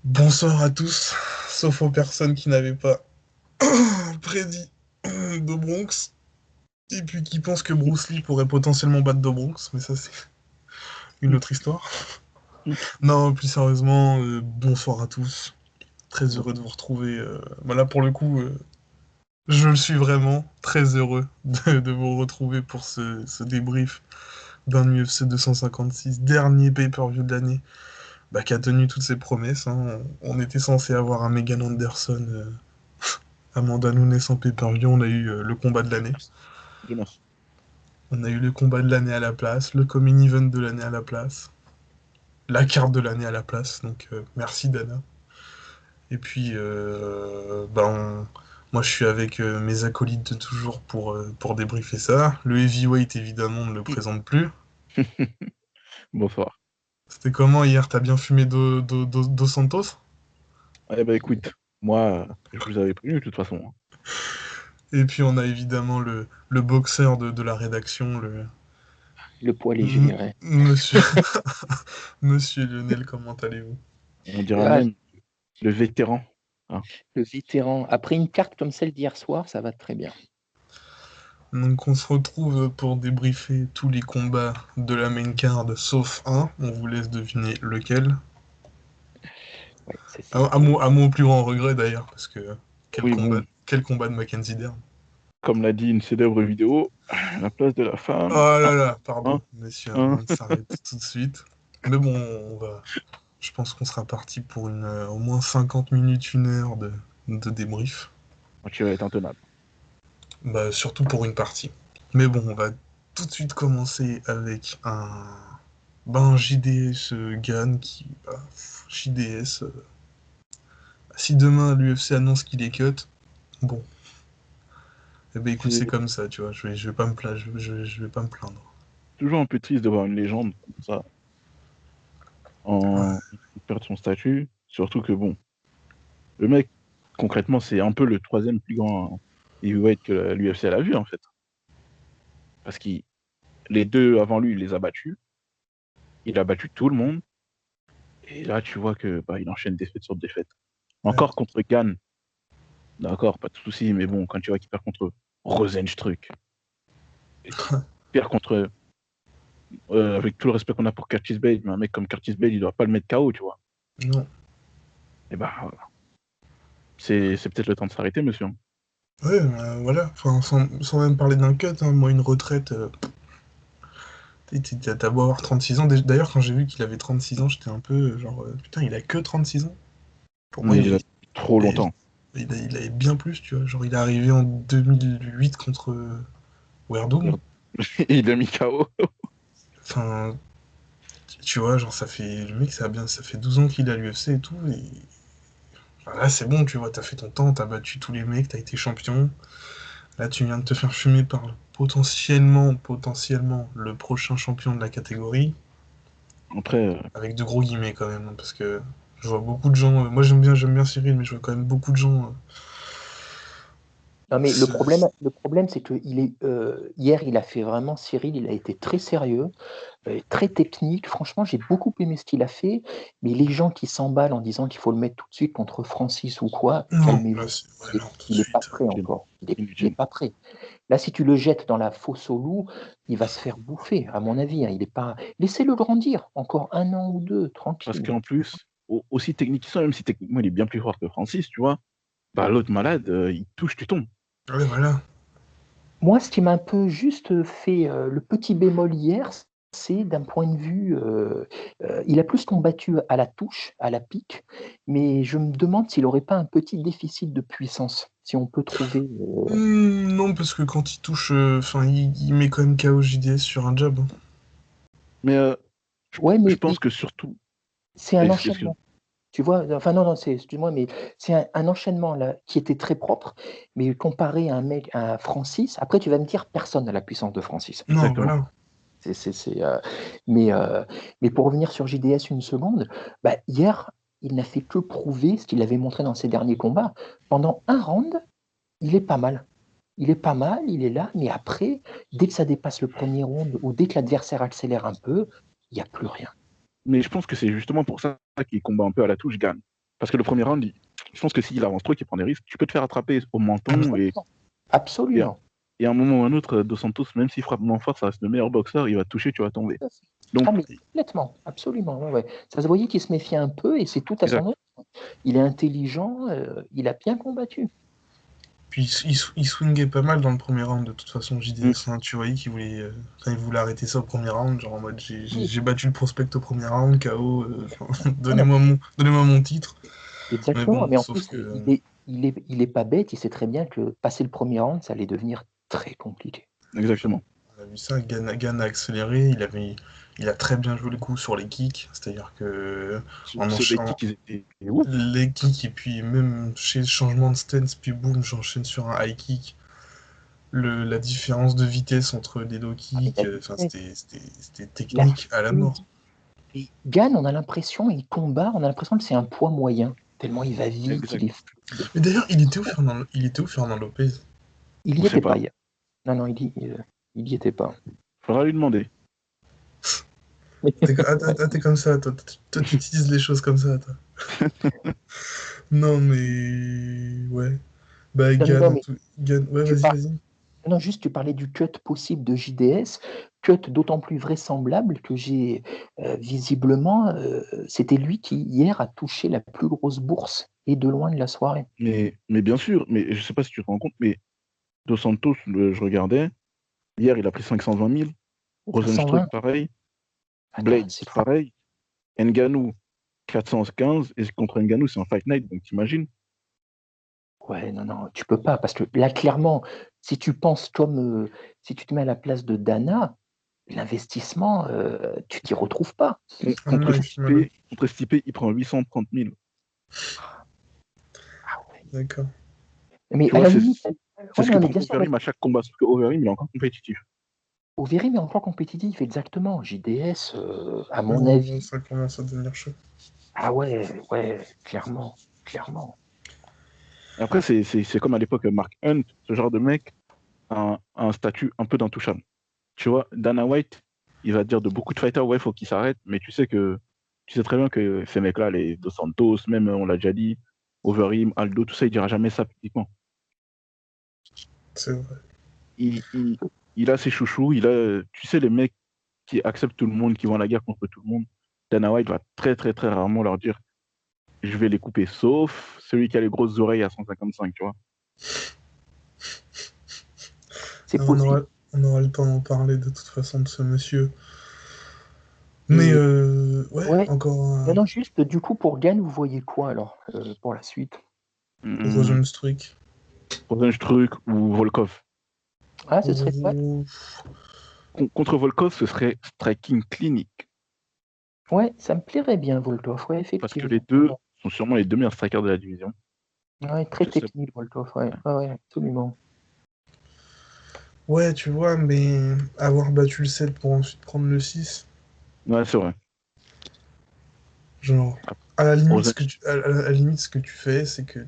Bonsoir à tous, sauf aux personnes qui n'avaient pas prédit The Bronx, et puis qui pensent que Bruce Lee pourrait potentiellement battre The Bronx, mais ça c'est une autre histoire. Non, plus sérieusement, bonsoir à tous. Très heureux de vous retrouver. Là pour le coup, je le suis vraiment très heureux de vous retrouver pour ce débrief d'un UFC 256, dernier pay-per-view de l'année, qui a tenu toutes ses promesses, hein. On était censé avoir un Megan Anderson Amanda Nunes en pay-per-view, on a eu le combat de l'année. Dimanche. On a eu le combat de l'année à la place, le coming event de l'année à la place, la carte de l'année à la place, donc merci Dana. Et puis, moi je suis avec mes acolytes de toujours pour débriefer ça. Le heavyweight évidemment on ne le présente plus. Bonsoir. C'était comment hier? T'as bien fumé Dos Santos? Eh ben écoute, moi, je vous avais prévenu de toute façon, hein. Et puis on a évidemment le boxeur de la rédaction, Le poids léger, ouais. Monsieur, Monsieur Lionel, comment allez-vous? On dira Ah, même le vétéran, hein. le vétéran. Après une carte comme celle d'hier soir, ça va très bien. Donc on se retrouve pour débriefer tous les combats de la main card, sauf un. On vous laisse deviner lequel. Ouais, c'est À mon plus grand regret d'ailleurs, parce que Oui, bon, quel combat de Mackenzie Dern. comme l'a dit une célèbre vidéo, la place de la Oh femme, là là, pardon, hein, monsieur, hein. on s'arrête tout de suite. Mais bon, je pense qu'on sera parti pour au moins 50 minutes, une heure de débrief. Tu vas être intenable. Surtout pour une partie. Mais bon, on va tout de suite commencer avec un JDS Gann JDS. Si demain l'UFC annonce qu'il est cut, bon, eh ben écoute, c'est C'est comme ça, tu vois. Je vais pas me plaindre. Je vais pas me plaindre. toujours un peu triste de voir une légende comme ça Ouais. en perdre son statut, surtout que bon, le mec, concrètement, c'est un peu le troisième plus grand heavyweight que l'UFC a vu en fait. Parce que les deux avant lui, il les a battus. Il a battu tout le monde. Et là, tu vois que il enchaîne défaite sur défaite. Ouais. Encore contre Gann, d'accord, pas de souci, mais bon, quand tu vois qu'il perd contre Rosenstruck, et qu'il perd contre, avec tout le respect qu'on a pour Curtis Bale, mais un mec comme Curtis Bale, il doit pas le mettre KO, tu vois. Non. Et c'est peut-être le temps de s'arrêter, monsieur. Ouais, voilà. Enfin, sans même parler d'un cut, hein, moi, une retraite. T'as beau avoir 36 ans. D'ailleurs, quand j'ai vu qu'il avait 36 ans, j'étais un peu genre, putain, il a que 36 ans. Pour moi, Mais il a trop il, longtemps. il avait bien plus, tu vois. Genre, il est arrivé en 2008 contre Werdum. Il a mis KO. Enfin, tu vois, genre, le mec, ça fait 12 ans qu'il est à l'UFC et tout. Enfin, là, c'est bon, tu vois, t'as fait ton temps, t'as battu tous les mecs, t'as été champion. Là, tu viens de te faire fumer par potentiellement, le prochain champion de la catégorie. Après, Avec de gros guillemets quand même, hein, parce que je vois beaucoup de gens. Moi, j'aime bien Cyril, mais je vois quand même beaucoup de gens. Non, mais Se... le problème, c'est que hier, il a fait vraiment, Cyril, il a été très sérieux, très technique. Franchement, j'ai beaucoup aimé ce qu'il a fait. Mais les gens qui s'emballent en disant qu'il faut le mettre tout de suite contre Francis ou quoi, Non, là, calmez-vous. ouais, non, tout de Il n'est pas suite. prêt inutile. encore. Il est Inutile. pas prêt. Là, si tu le jettes dans la fosse au loup, il va se faire bouffer, à mon avis, hein. Il est pas. Laissez-le grandir, encore un an ou deux, Parce tranquille. qu'en plus, aussi technique qu'il soit, même si techniquement il est bien plus fort que Francis, tu vois, l'autre malade, il touche, tu tombes. Ouais, voilà. Moi, ce qui m'a un peu juste fait le petit bémol hier, c'est d'un point de vue, il a plus combattu à la touche, à la pique, mais je me demande s'il n'aurait pas un petit déficit de puissance, si on peut trouver. Non, parce que quand il touche, enfin, il met quand même KO JDS sur un jab, hein. Mais je, Ouais, je mais pense que surtout. c'est un Excuse. enchaînement. Tu vois, enfin non, non, excuse-moi, mais c'est un enchaînement là qui était très propre, mais comparé à un mec, à Francis, après tu vas me dire, personne n'a la puissance de Francis. Non, Exactement. voilà. C'est, c'est, c'est, euh, mais, euh, mais pour revenir sur JDS une seconde, hier, il n'a fait que prouver ce qu'il avait montré dans ses derniers combats. Pendant un round, il est pas mal. Il est pas mal, il est là, mais après, dès que ça dépasse le premier round ou dès que l'adversaire accélère un peu, il n'y a plus rien. Mais je pense que c'est justement pour ça qu'il combat un peu à la touche, gagne. Parce que le premier round, je pense que s'il avance trop, qu'il prend des risques, tu peux te faire attraper au menton Absolument. et à un moment ou à un autre, Dos Santos, même s'il frappe moins fort, ça reste le meilleur boxeur, il va te toucher, tu vas tomber. Donc, mais complètement, absolument. Ouais. Ça se voyait qu'il se méfiait un peu et c'est tout à exact. son honneur. Il est intelligent, il a bien combattu. Puis il swingait pas mal dans le premier round, de toute façon, JDS. Hein, tu voyais qu'il voulait, il voulait arrêter ça au premier round, genre en mode j'ai battu le prospect au premier round, KO, donnez-moi mon titre. Exactement, mais en sauf plus, que... il est pas bête, il sait très bien que passer le premier round, ça allait devenir très compliqué. Exactement. On a vu ça, Gann a accéléré, il a très bien joué le coup sur les kicks, c'est-à-dire que les kicks et puis même chez le changement de stance, puis boum, j'enchaîne sur un high kick. La différence de vitesse entre les low kicks, c'était technique à la mort. Et Gann, on a l'impression, il combat, on a l'impression que c'est un poids moyen, tellement il va vite, Exact. Mais d'ailleurs, il était où Fernand Lopez? Il y était pas hier. Non, il y était pas. Faudra lui demander. T'es comme ça, toi tu utilises les choses comme ça, toi. Non, mais... Ouais. Bah, Gann, ouais, vas-y. Non, juste, tu parlais du cut possible de JDS, cut d'autant plus vraisemblable que j'ai visiblement, c'était lui qui, hier, a touché la plus grosse bourse, et de loin de la soirée. Mais bien sûr, mais je sais pas si tu te rends compte, mais Dos Santos, je regardais, hier, il a pris 520 000. Rosenstruck, pareil. Blade, pareil. Ngannou, 415. Et contre Ngannou, c'est un Fight Night, donc t'imagines. Ouais, non, tu peux pas, parce que là, clairement, si tu penses comme, si tu te mets à la place de Dana, l'investissement, tu t'y retrouves pas. Contre Stipe, il prend 830 000. Ah ouais. D'accord. Mais à la limite, c'est ce que prend Overeem à chaque combat, sauf que Overeem, il est encore compétitif. Overeem est encore compétitif, exactement. JDS, à mon avis... Ça commence à devenir chaud. Ah ouais, clairement. Après, c'est comme à l'époque, Mark Hunt, ce genre de mec, a un statut un peu d'intouchable. Tu vois, Dana White, il va te dire de beaucoup de fighters, ouais, il faut qu'ils s'arrêtent, mais tu sais très bien que ces mecs-là, les Dos Santos, même, on l'a déjà dit, Overeem, Aldo, tout ça, il dira jamais ça publiquement. C'est vrai. Il a ses chouchous, tu sais, les mecs qui acceptent tout le monde, qui vont à la guerre contre tout le monde. Dana White va très, très, très rarement leur dire je vais les couper, sauf celui qui a les grosses oreilles à 155, tu vois. C'est possible. On aura le temps d'en parler de toute façon de ce monsieur. Mais ouais, encore un... Non, juste, du coup, pour Gann, vous voyez quoi alors pour la suite? Rosenstruck. Rosenstruck ou Volkov. Ah, ce serait quoi? Contre Volkov, ce serait striking clinique. Ouais, ça me plairait bien, Volkov, ouais, effectivement. Parce que les deux sont sûrement les deux meilleurs strikers de la division. Ouais, très technique, Volkov, ouais, absolument. Ouais, tu vois, mais avoir battu le 7 pour ensuite prendre le 6... Ouais, c'est vrai. Genre, à la limite, ce que tu fais, c'est que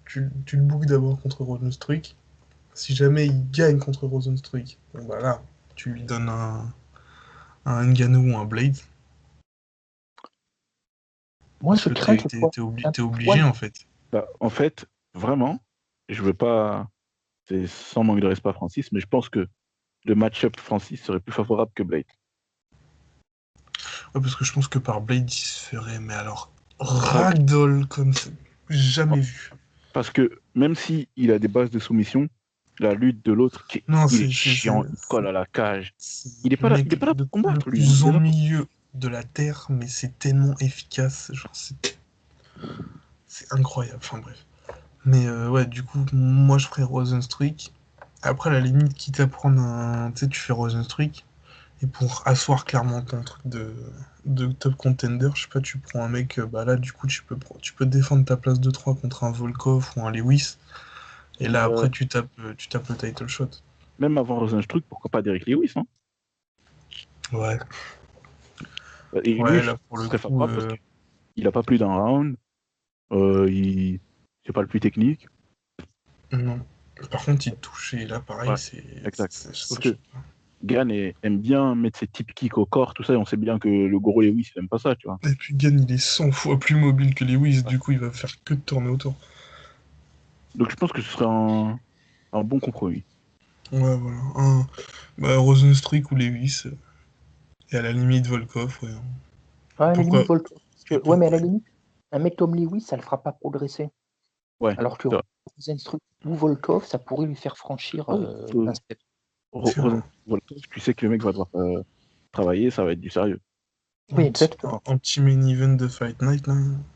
tu le bookes d'abord contre Rosenstruck. Si jamais il gagne contre Rosenstruck, bon bah là, tu lui donnes un Ngannou ou un Blade. Moi, je crains que t'es obligé, en fait. Bah, en fait, vraiment, je veux pas... C'est sans manque de respect à Francis, mais je pense que le match-up Francis serait plus favorable que Blade. Ouais, parce que je pense que par Blade, il se ferait, mais alors, ragdoll comme ça, jamais vu. Parce que même si il a des bases de soumission, la lutte de l'autre, il est chiant, il colle à la cage. Il est pas là pour combattre, le plus ennuyeux de la Terre, mais c'est tellement efficace, genre c'est incroyable, enfin bref. Mais ouais, du coup, moi je ferais Rosenstruck. Après, à la limite, quitte à prendre un... Tu sais, tu fais Rosenstruck, et pour asseoir clairement ton truc de top contender, je sais pas, tu prends un mec, bah là, du coup, tu peux défendre ta place de 3 contre un Volkov ou un Lewis, et là, après, tu tapes le title shot. Même avant Rosenstruck, pourquoi pas Derrick Lewis, hein? Ouais. Et ouais, lui, là, pour le très coup... favorable parce qu'il a pas plus d'un round, c'est pas le plus technique. Non. Par contre, il touche, et là, pareil, Ouais, c'est... exact. Sauf que Gann aime bien mettre ses types kicks au corps, tout ça, et on sait bien que le gros Lewis, il aime pas ça, tu vois. Et puis Gann, il est 100 fois plus mobile que Lewis, du coup, il va faire que de tourner autour. Donc je pense que ce serait un bon compromis. Ouais, voilà. Rosenstruik ou Lewis, et à la limite Volkov, ouais. Ouais, à la Pourquoi? limite, Volkov. Et Ouais, mais à pourquoi? la limite, un mec comme Lewis, ça le fera pas progresser. Ouais, Alors que c'est vrai. Rosenstruik ou Volkov, ça pourrait lui faire franchir Ah oui, un step. C'est vrai. Volkov, tu sais que le mec va devoir travailler, ça va être du sérieux. Oui, exactement. Un petit main event de Fight Night, là.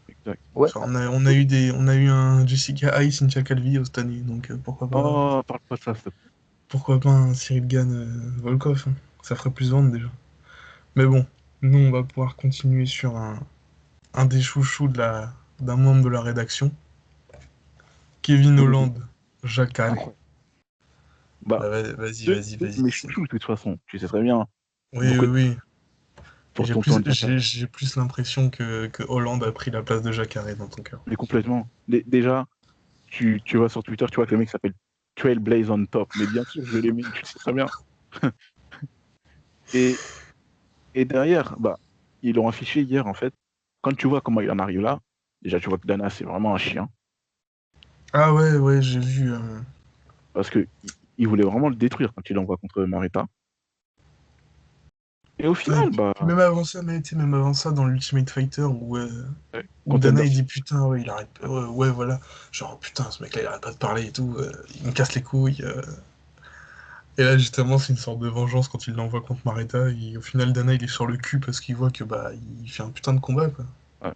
Exact. Ouais, Enfin, on a eu un Jessica Ice, Cynthia Calvillo cette année, donc Oh, parle pas de ça, s'il te plaît. pourquoi pas un Cyril Gann Volkov, hein. Ça ferait plus vendre déjà. Mais bon, nous on va pouvoir continuer sur un des chouchous d'un membre de la rédaction, Kevin Holland, Jacques Carré. Incroyable. Bah, Bah, vas-y, deux vas-y, de vas-y. mes chouchous, de toute façon. Tu sais très bien. Oui, Beaucoup oui, de oui. pour J'ai ton plus, temps de Jacare. j'ai plus l'impression que Hollande a pris la place de Jacques Carré dans ton cœur. Mais complètement. Déjà, tu vas sur Twitter, tu vois que le mec s'appelle Trailblaze on top. Mais bien sûr, je vais l'aimer, tu sais très bien. Et, et derrière, bah, ils l'ont affiché hier, en fait. Quand tu vois comment il en arrive là, déjà, tu vois que Dana, c'est vraiment un chien. Ah ouais, ouais, j'ai vu. Parce que il voulait vraiment le détruire quand il l'envoie contre Marita. Et au Ouais, final, bah, puis même avant ça, mais, tu sais, même avant ça, dans l'Ultimate Fighter, où Dana contender. il dit putain, ouais, il arrête, ouais, voilà, genre putain, ce mec-là il arrête pas de parler et tout, il me casse les couilles. Et là justement, c'est une sorte de vengeance quand il l'envoie contre Mareta. Et au final, Dana il est sur le cul parce qu'il voit que bah il fait un putain de combat quoi. Ouais.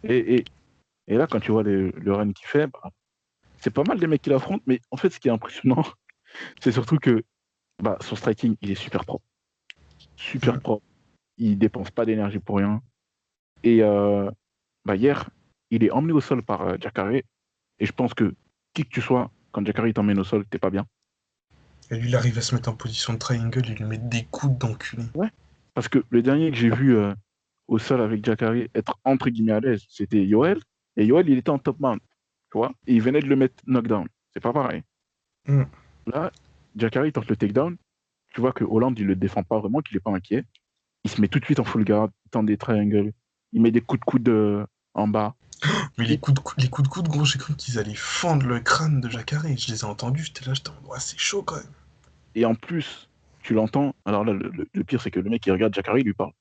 Et, et, et là, quand tu vois le run qu'il fait, bah, c'est pas mal les mecs qu'il affronte, mais en fait, ce qui est impressionnant, c'est surtout que bah, son striking, il est super propre. Super Mm. propre. Il dépense pas d'énergie pour rien. Et bah, hier, il est emmené au sol par Jacare. Et je pense que qui que tu sois, quand Jacare t'emmène au sol, t'es pas bien. Et lui il arrive à se mettre en position de triangle, il lui met des coups d'enculé. Ouais. Parce que le dernier que j'ai vu au sol avec Jacare être entre guillemets à l'aise, c'était Yoel. Et Yoel, il était en top mount. Tu vois. Et il venait de le mettre knockdown. C'est pas pareil. Mm. Là, Jacare tente le takedown. Tu vois que Hollande, il le défend pas vraiment, qu'il est pas inquiet. Il se met tout de suite en full guard, il tente des triangles, il met des coups de coude en bas. Mais Et, les coups de coude, gros, j'ai cru qu'ils allaient fendre le crâne de Jacare. Je les ai entendus, j'étais en mode, ouais, c'est chaud quand même. et en plus, tu l'entends. Alors là, le pire, c'est que le mec, il regarde Jacare, il lui parle.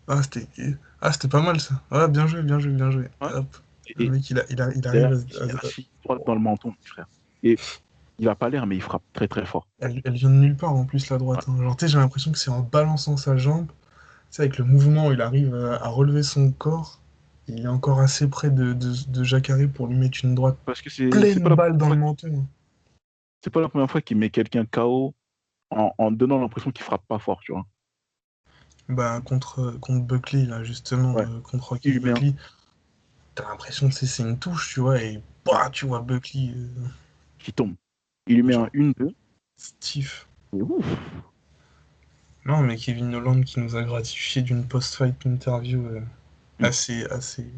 Ah, c'était pas mal ça. Ouais, bien joué, bien joué, bien joué. Ouais. Hop. Le Et mec, il arrive derrière, il met assis droite dans le menton, mon frère. Et il a pas l'air, mais il frappe très très fort. elle vient de nulle part en plus, la Ouais. droite, hein. Genre, tu sais, j'ai l'impression que c'est en balançant sa jambe, tu sais, avec le mouvement, il arrive à relever son corps. Il est encore assez près de Jacare pour lui mettre une droite Parce que c'est pas pleine la balle première dans le fois, menton. c'est pas la première fois qu'il met quelqu'un KO en donnant l'impression qu'il frappe pas fort, tu vois. Bah, contre Buckley, là, justement, Ouais. contre Il Rocky lui met un Buckley, t'as l'impression que c'est une touche, tu vois, et ouais, bah, tu vois Buckley, qui tombe. Il lui met un genre, 1-2. stiff. Et ouf. Non, mais Kevin Holland qui nous a gratifié d'une post-fight interview Mm.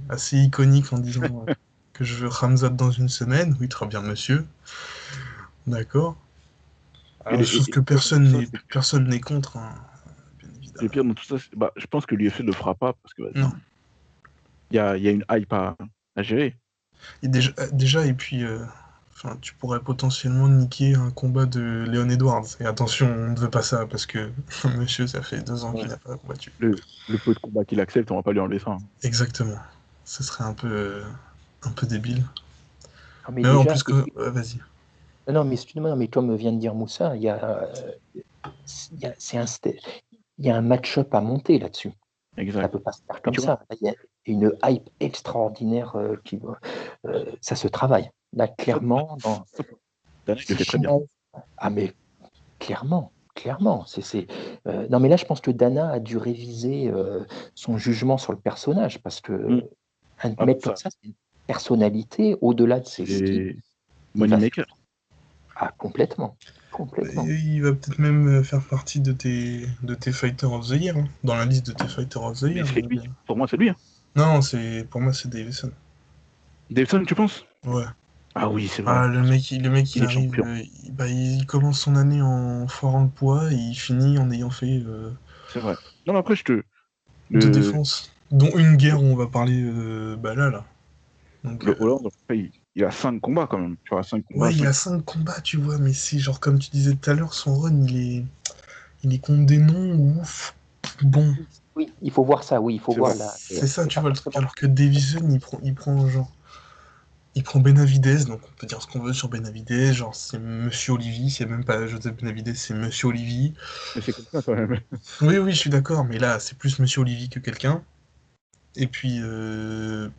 assez iconique en disant que je veux Ramzat dans une semaine. Oui, très bien, monsieur. D'accord. Et Chose que le pire dans tout ça, c'est que personne n'est contre, hein, bien le évidemment. pire dans tout ça, bah, je pense que l'UFC ne le fera pas parce que vas-y, Non. il y a une hype à gérer. Et déjà, et puis, enfin, tu pourrais potentiellement niquer un combat de Leon Edwards. Et attention, on ne veut pas ça parce que monsieur, ça fait 2 ans qu'il Ouais. n'a pas combattu. Le peu de combat qu'il accepte, on va pas lui enlever ça, hein. Exactement. Ce serait un peu débile. Non, mais Mais ouais, en déjà, plus que, ouais, vas-y. non, mais excuse-moi, mais comme vient de dire Moussa, c'est il y a un match-up à monter là-dessus. Ça Exact. peut pas se faire Et comme tu vois, ça. Il y a une hype extraordinaire ça se travaille. Là, ça, clairement, Dana, il le c'est fait très bien. Chimaev. Ah, mais clairement, clairement. Non, mais là, je pense que Dana a dû réviser son jugement sur le personnage parce Mm. que un Ah, mec comme ça, ça, c'est une personnalité au-delà de ses skills. c'est Il va faire. Moneymaker. Ah, complètement. Complètement. Il va peut-être même faire partie de tes Fighter of the Year, hein, dans la liste de tes Fighter of the Mais Year. c'est lui. Pour moi, c'est lui, hein. Non, pour moi, c'est Davison. Davidson, tu penses? Ouais. Ah oui, c'est Ah, vrai. le mec, il Il est arrive, champion. il commence son année en forant le poids et il finit en ayant fait C'est vrai. Non, mais après, deux le, défenses, dont une guerre où on va parler là. Donc, le Hollande, après, il a 5 combats quand même. Tu vois, 5 combats, ouais, il 5. a 5 combats, tu vois, mais c'est genre, comme tu disais tout à l'heure, son run, il est contre des noms ouf. Bon, Oui, oui, il faut voir ça, oui, il faut C'est voir vrai. là. C'est vrai. c'est ça, C'est tu pas vois, le truc. forcément. Alors que Davison, il prend genre. Il prend Benavidez, donc on peut dire ce qu'on veut sur Benavidez, genre c'est Monsieur Olivier, c'est même pas Joseph Benavidez, c'est Monsieur Olivier. Mais c'est quelqu'un quand même. Oui, oui, je suis d'accord, mais là, c'est plus Monsieur Olivier que quelqu'un. Et puis, il le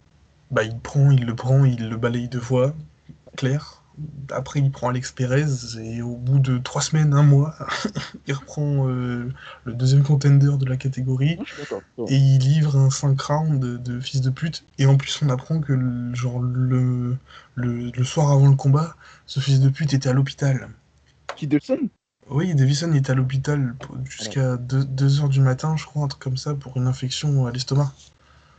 prend, il le balaye 2 fois, clair. Après, il prend Alex Perez, et au bout de 3 semaines, un mois, il reprend le deuxième contender de la catégorie, Moi, je suis d'accord. C'est vrai. et il livre un 5 rounds de fils de pute. Et en plus, on apprend que, le soir avant le combat, ce fils de pute était à l'hôpital. Kidelson? Oui, Davison était à l'hôpital Malade. jusqu'à 2 heures du matin, je crois, un truc comme ça, pour une infection à l'estomac.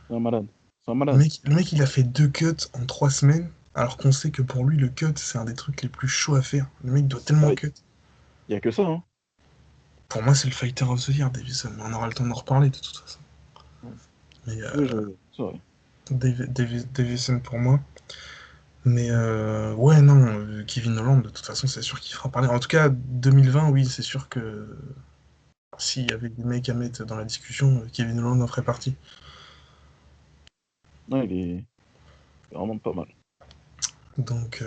C'est un malade. C'est un Le malade. mec, le mec, il a fait 2 cuts en 3 semaines, alors qu'on sait que pour lui, le cut, c'est un des trucs les plus chauds à faire. Le mec doit tellement Ah, cut. il y a que ça, hein. Pour moi, c'est le fighter of the year, Davison, mais on aura le temps d'en reparler de toute façon. Ouais. Mais Oui, c'est vrai. Davison pour moi. Mais ouais, non, Kevin Holland, de toute façon, c'est sûr qu'il fera parler. En tout cas, 2020, oui, c'est sûr que s'il y avait des mecs à mettre dans la discussion, Kevin Holland en ferait partie. Non, il est vraiment pas mal. Donc,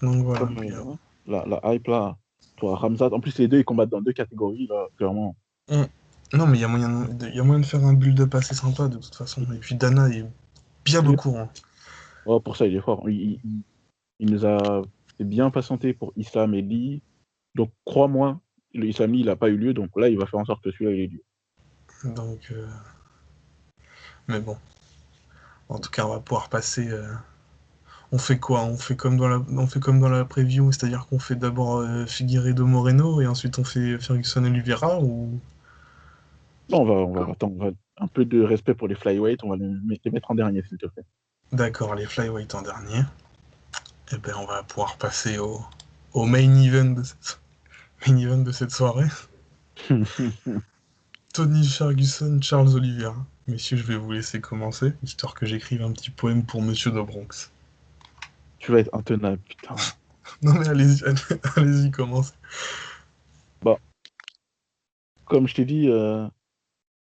donc voilà. Comme Puis, ouais, la hype là, toi, Ramzat, en plus les deux ils combattent dans deux catégories là, clairement. non, mais il y a moyen de faire un build-up assez sympa de toute façon. Et puis Dana est bien Il au est- courant. ouais, pour ça il est fort. Il nous a fait bien patienter pour Islam et Lee. Donc crois-moi, le Islam Lee il a pas eu lieu, donc là il va faire en sorte que celui-là il ait lieu. Donc, mais bon, en tout cas, on va pouvoir passer. On fait quoi? On fait comme dans la preview, c'est-à-dire qu'on fait d'abord Figueiredo Moreno et ensuite on fait Ferguson Oliveira ou. Non, attends, un peu de respect pour les flyweight, on va les mettre en dernier s'il te plaît. D'accord, les flyweight en dernier. Et ben on va pouvoir passer au main event de cette soirée. Tony Ferguson, Charles Oliveira. Messieurs, je vais vous laisser commencer, histoire que j'écrive un petit poème pour Monsieur de Bronx. Tu vas être intenable, putain. Non mais allez-y, allez-y, commencez. Bah, comme je t'ai dit,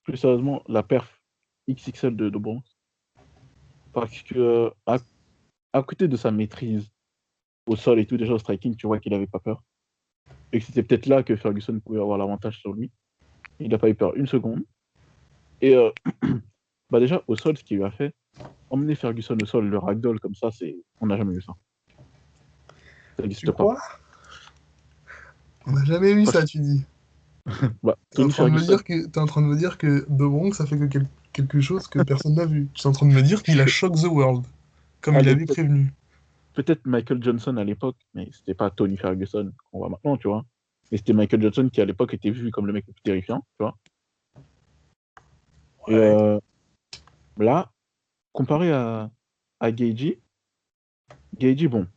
plus sérieusement, la perf XXL de Bronx, parce que à côté de sa maîtrise au sol et tout, déjà au striking, tu vois qu'il avait pas peur. Et que c'était peut-être là que Ferguson pouvait avoir l'avantage sur lui. Il n'a pas eu peur une seconde. Et bah déjà, au sol, ce qu'il lui a fait, emmener Ferguson au sol, le ragdoll comme ça, on n'a jamais vu ça. Ça Tu n'existe pas. crois? On n'a jamais vu Parce ça, que, tu dis. bah, T'es en Tony train de me Ferguson, dire que t'es en train de me dire que De Bronx a fait quelque chose que personne n'a vu. Tu es en train de me dire qu'il a shock the world, comme à il avait l'époque, prévenu. peut-être Michael Johnson à l'époque, mais c'était pas Tony Ferguson qu'on voit maintenant, tu vois. Mais c'était Michael Johnson qui à l'époque était vu comme le mec le plus terrifiant, tu vois. Et Ouais. là, comparé à Gaethje, bon,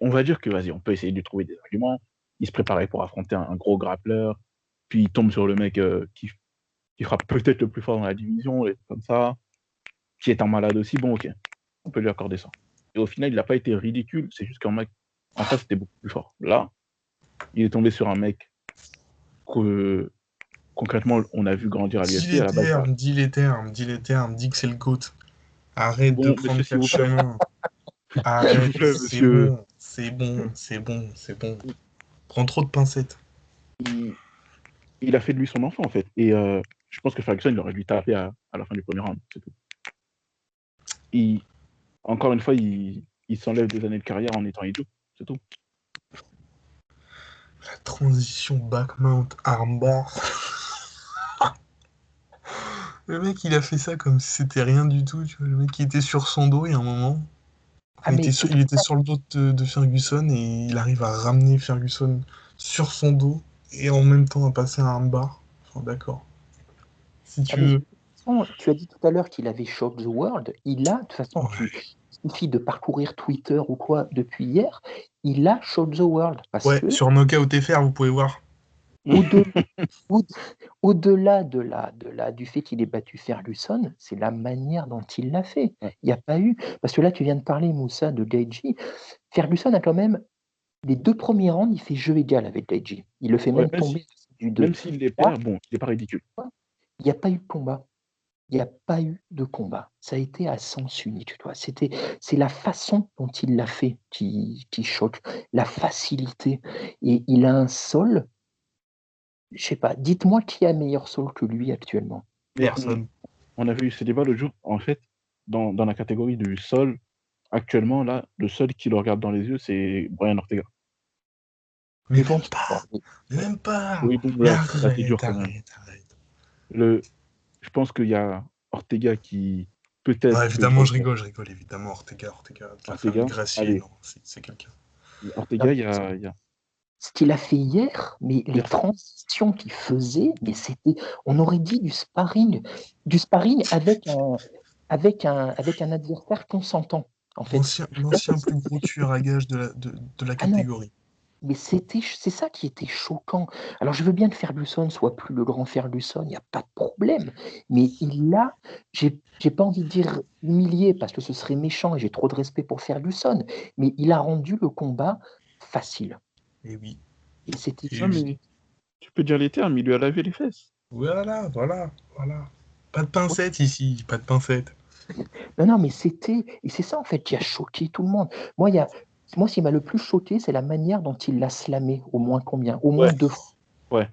on va dire que, vas-y, on peut essayer de trouver des arguments. Il se préparait pour affronter un gros grappleur, puis il tombe sur le mec qui frappe peut-être le plus fort dans la division, et comme ça, qui est un malade aussi. Bon, ok, on peut lui accorder ça. Et au final, il n'a pas été ridicule, c'est juste qu'un mec en face était beaucoup plus fort. Là, il est tombé sur un mec que concrètement, on a vu grandir à Dis l'UFC. les À la base, termes, dis les termes, dis les termes, dis que c'est le GOAT. Arrête de bon, monsieur, prendre s'il quatre vous plaît, chemins. s'il vous Arrête, plaît, c'est monsieur. bon, c'est bon, c'est bon, c'est bon. Prends trop de pincettes. Il, il a fait de lui son enfant, en fait. Et je pense que Ferguson, il aurait dû taper à la fin du premier round, c'est tout. Il, encore une fois, il s'enlève des années de carrière en étant idiot, c'est tout. La transition back mount armbar. Le mec, il a fait ça comme si c'était rien du tout, tu vois. Le mec, il était sur son dos, il y a un moment. Ah, Enfin, il mais était sur, il était sur le dos de Ferguson et il arrive à ramener Ferguson sur son dos et en même temps à passer un armbar. Enfin, d'accord. Si ah, tu mais de veux. toute façon, tu as dit tout à l'heure qu'il avait shock the world. Il a, de toute façon, Ouais. suffit de parcourir Twitter ou quoi depuis hier, il a showed the world. Parce Ouais, que sur Knockout FR, vous pouvez voir. au-de- au- au-delà du fait qu'il ait battu Ferguson, c'est la manière dont il l'a fait. Ouais. Il n'y a pas eu. Parce que là, tu viens de parler, Moussa, de Gaethje. Ferguson a quand même, les 2 premiers rounds, il fait jeu égal avec Gaethje. Il le fait Ouais, même tomber du 2. même s'il les Là, perd, bon, il n'est pas ridicule. il n'y a pas eu de combat. Il n'y a pas eu de combat. Ça a été à sens unique. Tu vois. C'est la façon dont il l'a fait qui choque, la facilité. Et il a un sol, je sais pas, dites-moi qui a meilleur sol que lui actuellement. Personne. On avait eu ce débat l'autre jour. En fait, dans la catégorie du sol, actuellement, là, le seul qui le regarde dans les yeux, c'est Brian Ortega. Mais Ils vont même pas. Mais même pas. Oui, bon, Mais là, c'est dur quand même. arrête. Je pense qu'il y a Ortega qui peut-être. Non, évidemment, je rigole, évidemment. Ortega, la famille Ortega, Gracie, allez. non, c'est quelqu'un. Ortega, il y a. Ce qu'il a fait hier, mais les Merci. transitions qu'il faisait, mais c'était, on aurait dit du sparring avec un adversaire consentant, en fait. L'ancien plus gros tueur à gages de la Ah non, catégorie. mais c'est ça qui était choquant. Alors je veux bien que Ferguson soit plus le grand Ferguson, il n'y a pas de problème. Mais j'ai pas envie de dire humilié parce que ce serait méchant et j'ai trop de respect pour Ferguson, mais il a rendu le combat facile. Et oui. Et c'était Et Non, mais tu peux dire les termes, il lui a lavé les fesses. voilà. Pas de pincettes ici, pas de pincettes. Non, mais et c'est ça en fait qui a choqué tout le monde. Moi, ce qui m'a le plus choqué, c'est la manière dont il l'a slamé, au moins combien? Au moins Ouais. 2 fois. Ouais.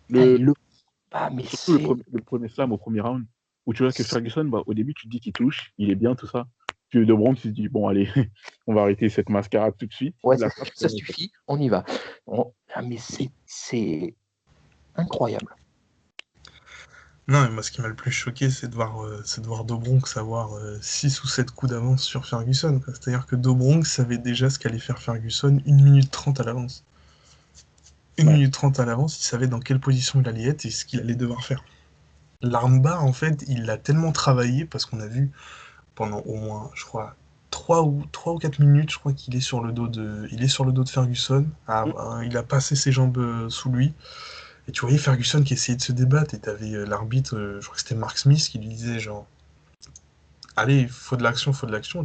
Mais Surtout le premier slam au premier round, où tu vois que Ferguson, bah, au début, tu te dis qu'il touche, il est bien, tout ça. Puis de Bronx, tu te dis, bon, allez, on va arrêter cette mascarade tout de suite. Ouais, La ça suffit, on y va. Mais c'est incroyable. Non, mais moi, ce qui m'a le plus choqué, c'est de voir Dobronx avoir 6 ou 7 coups d'avance sur Ferguson, quoi. C'est-à-dire que Dobronx savait déjà ce qu'allait faire Ferguson 1 minute 30 à l'avance. 1 Ouais. minute 30 à l'avance, il savait dans quelle position il allait être et ce qu'il allait devoir faire. L'armbar, en fait, il l'a tellement travaillé parce qu'on a vu pendant au moins, je crois, 3 ou 4 minutes, je crois qu'il est sur le dos de Ferguson. Il a passé ses jambes sous lui. Et tu voyais Ferguson qui essayait de se débattre, et t'avais l'arbitre, je crois que c'était Mark Smith, qui lui disait genre, allez, il faut de l'action.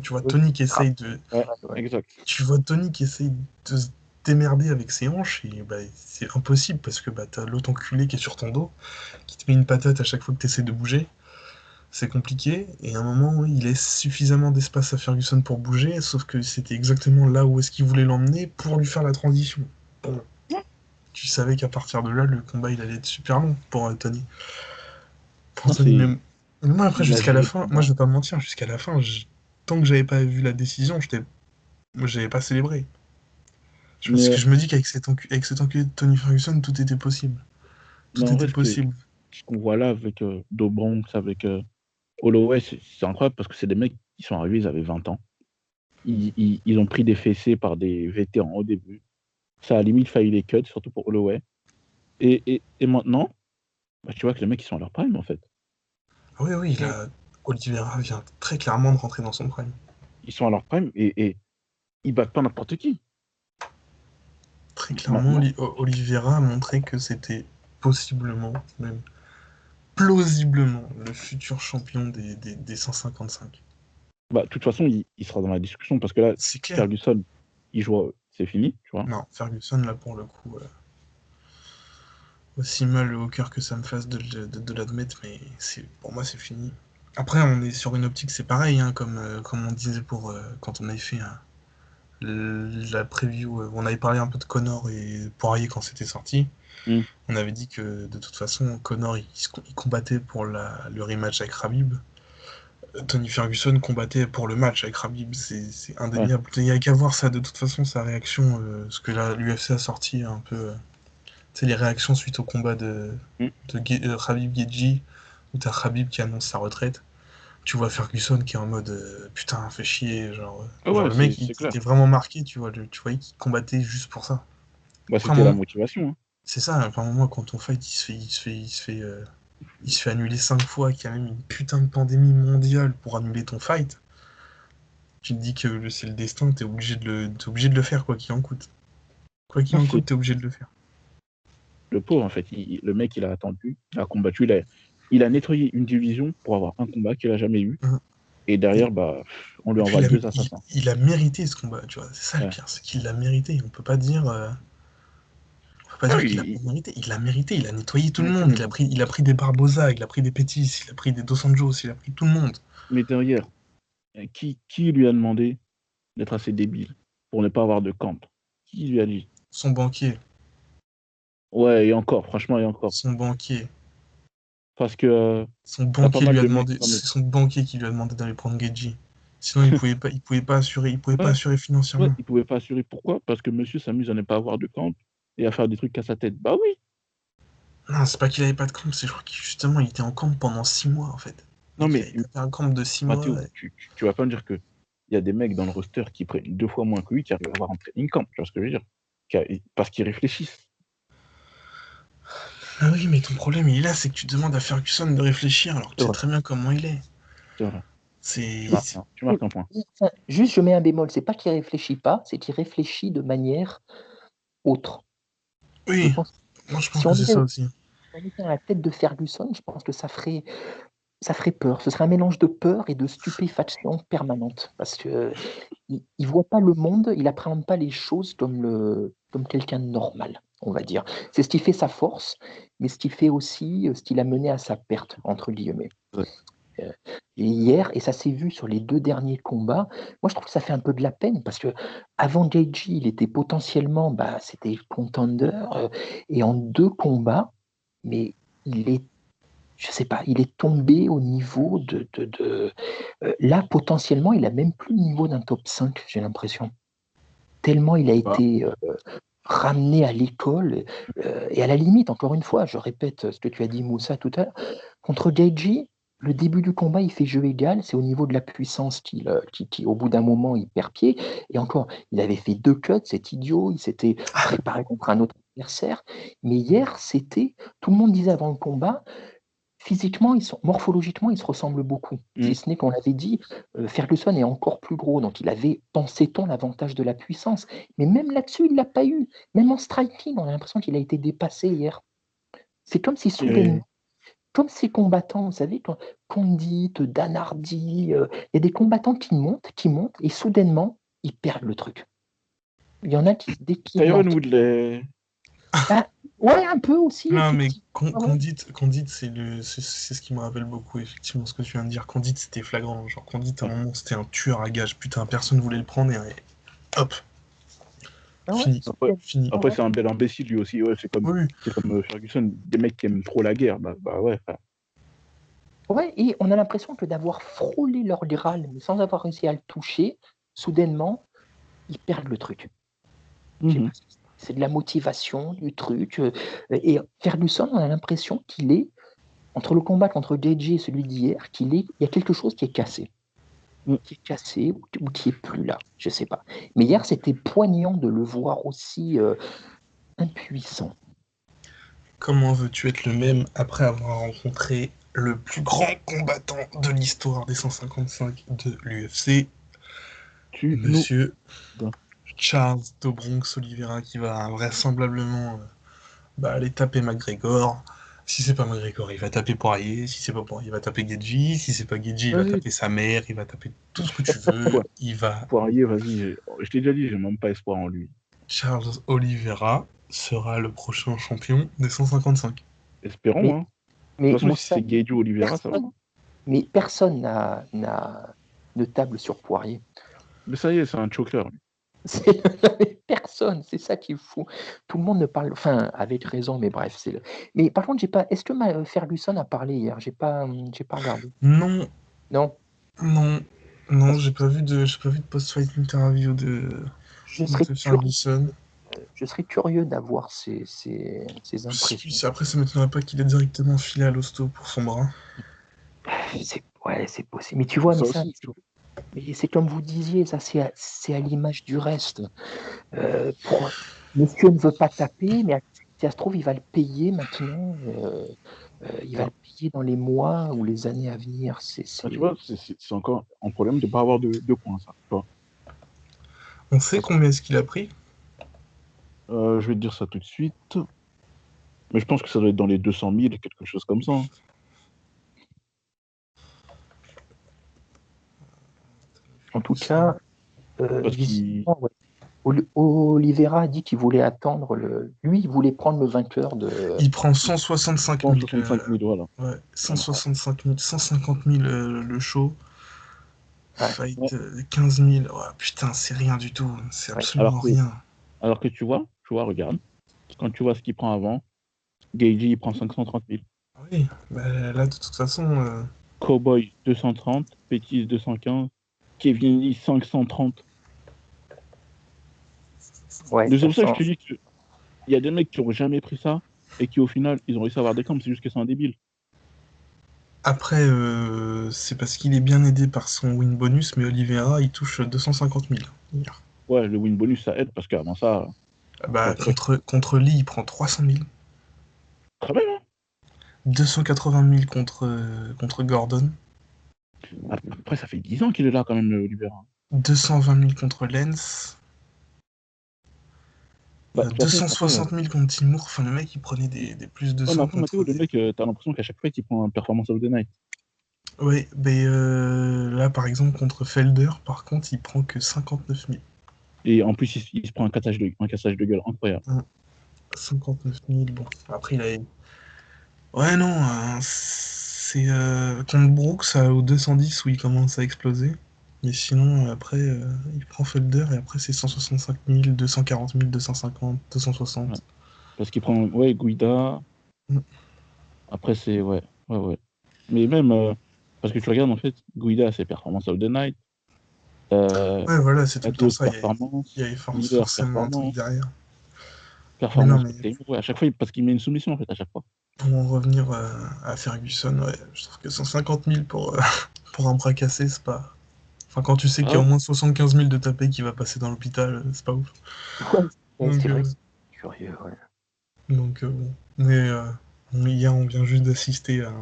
Tu vois Tony qui essaye de, Ouais, exact. de se démerder avec ses hanches, et bah, c'est impossible parce que bah, t'as l'autre enculé qui est sur ton dos, qui te met une patate à chaque fois que t'essaies de bouger. C'est compliqué, et à un moment, il laisse suffisamment d'espace à Ferguson pour bouger, sauf que c'était exactement là où est-ce qu'il voulait l'emmener pour lui faire la transition. Bon. Tu savais qu'à partir de là, le combat il allait être super long pour Tony. Pour Non, Tony, même. Moi, après, il a jusqu'à la géré fin, le moi combat. je vais pas me mentir, jusqu'à la fin, tant que j'avais pas vu la décision, j'avais pas célébré. Parce que Mais je me dis qu'avec cet enculé de Tony Ferguson, tout était possible. Tout en était vrai, possible. ce qu'on voit là avec Dobronx, avec Holloway, c'est incroyable parce que c'est des mecs qui sont arrivés, ils avaient 20 ans. Ils ont pris des fessées par des vétérans au début. Ça a limite failli les cuts, surtout pour Holloway. Et maintenant, bah, tu vois que les mecs, ils sont à leur prime, en fait. Ah oui, Oliveira vient très clairement de rentrer dans son prime. Ils sont à leur prime et ils battent pas n'importe qui. Très clairement, Maintenant, Oliveira a montré que c'était possiblement, même plausiblement, le futur champion des 155. bah, de toute façon, il sera dans la discussion parce que là, C'est clair. Ferguson, il joue, c'est fini, tu vois. Non, Ferguson, là, pour le coup, aussi mal au cœur que ça me fasse de l'admettre, mais pour moi, c'est fini. Après, on est sur une optique, c'est pareil, hein, comme on disait quand on avait fait la preview, on avait parlé un peu de Connor et Poirier quand c'était sorti. Mm. On avait dit que de toute façon, Connor il combattait pour le rematch avec Khabib. Tony Ferguson combattait pour le match avec Khabib, c'est indéniable. Il n'y a qu'à voir ça, de toute façon, sa réaction, ce que l'UFC a sorti un peu. Tu sais, les réactions suite au combat de Khabib Gedji, où t'as Khabib qui annonce sa retraite. Tu vois Ferguson qui est en mode putain, fait chier. Genre, Ah genre ouais, le mec, il c'est clair. était vraiment marqué, tu vois. Tu voyais qu'il combattait juste pour ça. Bah, Après, un c'était la moment, motivation. Hein. c'est ça, à un moment, quand ton fight il se fait annuler 5 fois, qu'il y a même une putain de pandémie mondiale pour annuler ton fight. Tu te dis que c'est le destin, t'es obligé de le faire, quoi qu'il en coûte. Quoi qu'il Non, en c'est coûte, t'es obligé de le faire. le pauvre, en fait. Le mec, il a attendu, il a combattu, il a nettoyé une division pour avoir un combat qu'il a jamais eu. Hein. Et Et, derrière, bah, on lui et puis envoie deux assassins. il a mérité ce combat, tu vois. C'est ça le Ouais. pire, c'est qu'il l'a mérité. On peut pas Ah dire qu'il l'a oui, pas mérité. Il l'a mérité, il a nettoyé tout le mérité, monde. mais bon. Il a pris des Barbosa, il a pris des Pettis, il a pris des Dos Anjos, il a pris tout le monde. Mais derrière, qui lui a demandé d'être assez débile pour ne pas avoir de camp? Qui lui a dit? Son banquier. Ouais, et encore, franchement, et encore. Son banquier. Parce que Son t'as pas banquier mal lui a de mecs. demandé. Non, mais... C'est son banquier qui lui a demandé d'aller prendre Geji. Sinon, il pouvait pas Ouais, assurer ouais, financièrement. il pouvait pas assurer. Pourquoi? Parce que monsieur s'amuse à ne pas avoir de camp et à faire des trucs à sa tête. Bah oui. Non, c'est pas qu'il avait pas de camp, c'est je crois qu'il justement il était en camp pendant 6 mois en fait. Non, Donc il mais avait tapé un camp de 6 mois. Mathéo, tu vas pas me dire que il y a des mecs dans le roster qui prennent 2 fois moins que lui qui arrivent à avoir un training camp, tu vois ce que je veux dire? Parce qu'ils réfléchissent. Ah oui, mais ton problème il est là, c'est que tu demandes à Ferguson de réfléchir alors que tu C'est sais vrai, très bien comment il est. c'est vrai. C'est. Tu marques un point. Enfin, juste, je mets un bémol. C'est pas qu'il réfléchit pas, c'est qu'il réfléchit de manière autre. Je Oui, pense, moi je pense si que on c'est était, ça aussi. on était à la tête de Ferguson, je pense que ça ferait peur. Ce serait un mélange de peur et de stupéfaction permanente. Parce que il voit pas le monde, il appréhende pas les choses comme quelqu'un de normal, on va dire. C'est ce qui fait sa force, mais ce qui fait aussi ce qui l'a mené à sa perte, entre guillemets. Ouais. Et hier, et ça s'est vu sur les 2 derniers combats, moi je trouve que ça fait un peu de la peine parce que avant JG, il était potentiellement, c'était contender, et en 2 combats, mais il est, je sais pas, il est tombé au niveau là, potentiellement, il a même plus le niveau d'un top 5, j'ai l'impression. Tellement il a Bah, été ramené à l'école, et à la limite, encore une fois, je répète ce que tu as dit, Moussa, tout à l'heure, contre JG, le début du combat, il fait jeu égal, c'est au niveau de la puissance qui, au bout d'un moment, il perd pied. Et encore, il avait fait 2 cuts, c'est idiot, il s'était préparé contre un autre adversaire. Mais hier, tout le monde disait avant le combat, physiquement, morphologiquement, ils se ressemblent beaucoup. Si ce n'est qu'on l'avait dit, Ferguson est encore plus gros, donc il avait, pensait-on, l'avantage de la puissance. Mais même là-dessus, il ne l'a pas eu. Même en striking, on a l'impression qu'il a été dépassé hier. C'est comme si et... soudainement, comme ces combattants, vous savez, Condit, Dan Hardy, il y a des combattants qui montent, et soudainement, ils perdent le truc. Il y en a qui, dès qu'ils Tyron montent, Woodley. ouais, un peu aussi, Non, mais effectivement. Ouais. Condit, c'est ce qui me rappelle beaucoup, effectivement, ce que tu viens de dire. Condit, c'était flagrant. Genre, Condit, à un Ouais. moment, c'était un tueur à gages. Putain, personne voulait le prendre et hop, Ah ouais, fini. Après, Fini. ah après ouais. c'est un bel imbécile lui aussi. Ouais, Oui, c'est comme Ferguson, des mecs qui aiment trop la guerre. Bah ouais. Ouais, et on a l'impression que d'avoir frôlé leur Graal, mais sans avoir réussi à le toucher, soudainement, ils perdent le truc. Je sais Mhm. pas, c'est de la motivation, du truc. Et Ferguson, on a l'impression qu'il est, entre le combat contre JJ et celui d'hier, il y a quelque chose qui est cassé. Mm. Qui est cassé ou qui est plus là, je sais pas. Mais hier, c'était poignant de le voir aussi impuissant. comment veux-tu être le même après avoir rencontré le plus grand combattant de l'histoire des 155 de l'UFC, Tu nous. monsieur Charles de Bronx Oliveira, qui va vraisemblablement aller taper McGregor. Si c'est pas McGregor, il va taper Poirier. Si c'est pas Poirier, il va taper Gedji. Si c'est pas Gedji, il va Vas-y, taper sa mère. Il va taper tout ce que tu veux. Il va. Poirier, vas-y. Je t'ai déjà dit, j'ai même pas espoir en lui. Charles Oliveira sera le prochain champion des 155. Espérons, Mais, hein. De mais toute façon, si Moussa, c'est Gage ou Oliveira, ça va. personne n'a de table sur Poirier. Mais ça y est, c'est un choker. Lui. Personne, c'est ça qui est fou. Tout le monde ne parle, enfin, avec raison, mais bref, Mais par contre, j'ai pas. Est-ce que Ferguson a parlé hier? J'ai pas regardé. Non, Non. non, non, Parce que j'ai pas vu de post-fight interview de je serais curieux, Ferguson. d'avoir ses impressions. Après, ça m'étonnerait pas qu'il ait directement filé à l'hosto pour son bras. Ouais, c'est possible. Mais tu vois, Ça aussi, tu vois. mais c'est comme vous disiez, ça, c'est à l'image du reste. Monsieur ne veut pas taper, mais si ça se trouve, il va le payer maintenant. Il va le payer dans les mois ou les années à venir. Ah, tu vois, c'est encore un problème de ne pas avoir de points, ça. Tu vois. On sait Parce que, combien est-ce qu'il a pris? je vais te dire ça tout de suite. Mais je pense que ça doit être dans les 200 000, quelque chose comme ça. Hein. En tout cas, Parce qu'il. visiblement, ouais. Oliveira a dit qu'il voulait attendre Lui, il voulait prendre le vainqueur de. Il prend 165 000. 165 000, voilà. Ouais, Voilà. 165 000, 150 000 le show. Ouais, Fight 15 000. Ouais, putain, c'est rien du tout. C'est ouais. absolument rien. Alors que tu vois, regarde, quand tu vois ce qu'il prend avant, Gagey, il prend 530 000. Oui, bah, là, de toute façon. Cowboy, 230. Pétis, 215. Kevin Lee, 530. Ouais, C'est pour ça que je 400. te dis qu'il y a des mecs qui n'ont jamais pris ça et qui, au final, ils ont réussi à avoir des camps. C'est juste que c'est un débile. Après, c'est parce qu'il est bien aidé par son win bonus, mais Oliveira, il touche 250 000 hier. Ouais, le win bonus, ça aide parce qu'avant ça. Bah, Ouais, contre Lee, il prend 300 000. quand même, hein. 280 000 contre Gordon. Après, ça fait 10 ans qu'il est là, quand même, le Oliveira. 220 000 contre Lens. Bah, de toute façon, 260 000 contre Timur. Enfin, le mec, il prenait des plus de ouais, mais 100 après, Mathéo, contre le des. mec, t'as l'impression qu'à chaque fois, il prend un Performance of the Night. Ouais, mais là, par exemple, contre Felder, par contre, il prend que 59 000. Et en plus, il se prend un cassage de gueule incroyable. 59 000, bon. Après, il a. Ouais, non, c'est contre Brooks au 210 où il commence à exploser. Mais sinon, après, il prend Felder et après, c'est 165 000, 240 000, 250, Ouais. 260. Parce qu'il prend, ouais, Guida. Mm. Après, c'est, ouais. Mais même, parce que tu regardes, en fait, Guida, c'est Performance of the Night. Ouais, voilà, c'est tout le temps Mathéos, ça. Il Performance. y a Miller, forcément un truc Performance. derrière. Mais non, Performance mais pour Taylor. Ouais, à chaque fois, parce qu'il met une soumission, en fait, à chaque fois. pour en revenir à Ferguson, ouais, je trouve que 150 000 pour, pour un bras cassé, c'est pas. Enfin, quand tu sais qu'il y a Ah, au moins 75 000 de tapé qui va passer dans l'hôpital, c'est pas ouf. Ouais, Donc, c'est vrai que c'est curieux. Ouais. bon. Mais hier, on vient juste d'assister à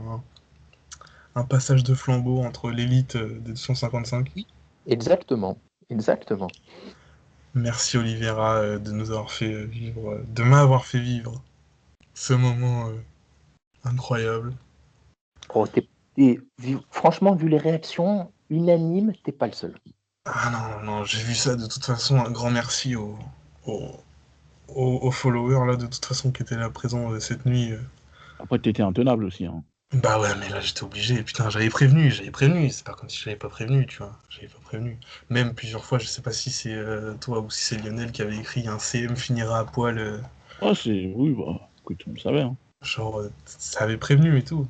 un passage de flambeau entre l'élite des 255. Oui, exactement. Exactement. Merci Oliveira de nous avoir fait vivre, de m'avoir fait vivre ce moment incroyable. Oh, franchement, vu les réactions unanimes, t'es pas le seul. Ah non, j'ai vu ça de toute façon. Un grand merci aux, aux followers là, de toute façon, qui étaient là présents cette nuit. après, t'étais intenable aussi. Hein. Bah ouais, mais là j'étais obligé. Putain, j'avais prévenu. C'est pas comme si je l'avais pas prévenu, tu vois. J'avais pas prévenu. Même plusieurs fois, je sais pas si c'est toi ou si c'est Lionel qui avait écrit un CM finira à poil. Ah, oui, bah, écoute, on le savait. Hein. Genre, ça avait prévenu et tout.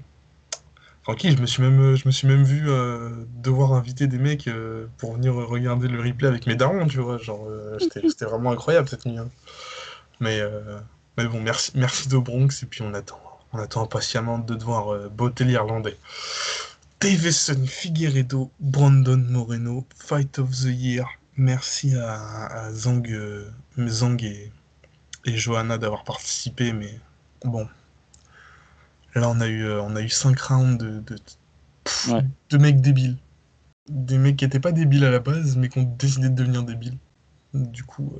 Tranquille, je me suis même vu devoir inviter des mecs pour venir regarder le replay avec mes darons, tu vois. Genre, c'était vraiment incroyable cette nuit. Hein. Mais, euh, mais bon, merci de Bronx, et puis on attend impatiemment de devoir botter l'Irlandais. Davison Figueiredo, Brandon Moreno, Fight of the Year. Merci à Zhang et Johanna d'avoir participé, mais bon, là on a eu 5 rounds Ouais. de mecs débiles. Des mecs qui étaient pas débiles à la base, mais qui ont décidé de devenir débiles. Du coup,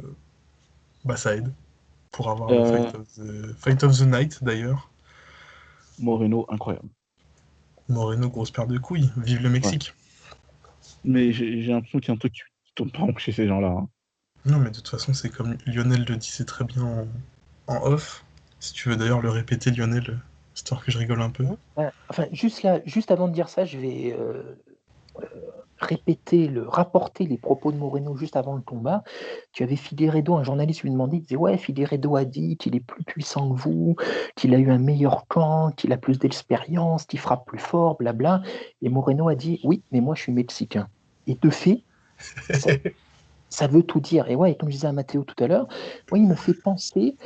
bah ça aide pour avoir le Euh, Fight of the Night d'ailleurs. Moreno, incroyable. Moreno, grosse paire de couilles. Vive le Ouais. Mexique. Mais j'ai l'impression qu'il y a un truc qui tourne pas rond chez ces gens-là. Hein. Non, mais de toute façon, c'est comme Lionel le disait très bien en off. Si tu veux d'ailleurs le répéter, Lionel, histoire que je rigole un peu. Ouais. Enfin, juste là, juste avant de dire ça, je vais rapporter les propos de Moreno juste avant le combat. Tu avais Figueiredo, un journaliste lui demandait, il disait ouais, Figueiredo a dit qu'il est plus puissant que vous, qu'il a eu un meilleur camp, qu'il a plus d'expérience, qu'il frappe plus fort, blabla. Et Moreno a dit oui, mais moi je suis mexicain. Et de fait, ça, ça veut tout dire. Et ouais, comme je disais à Mathéo tout à l'heure, moi il me fait penser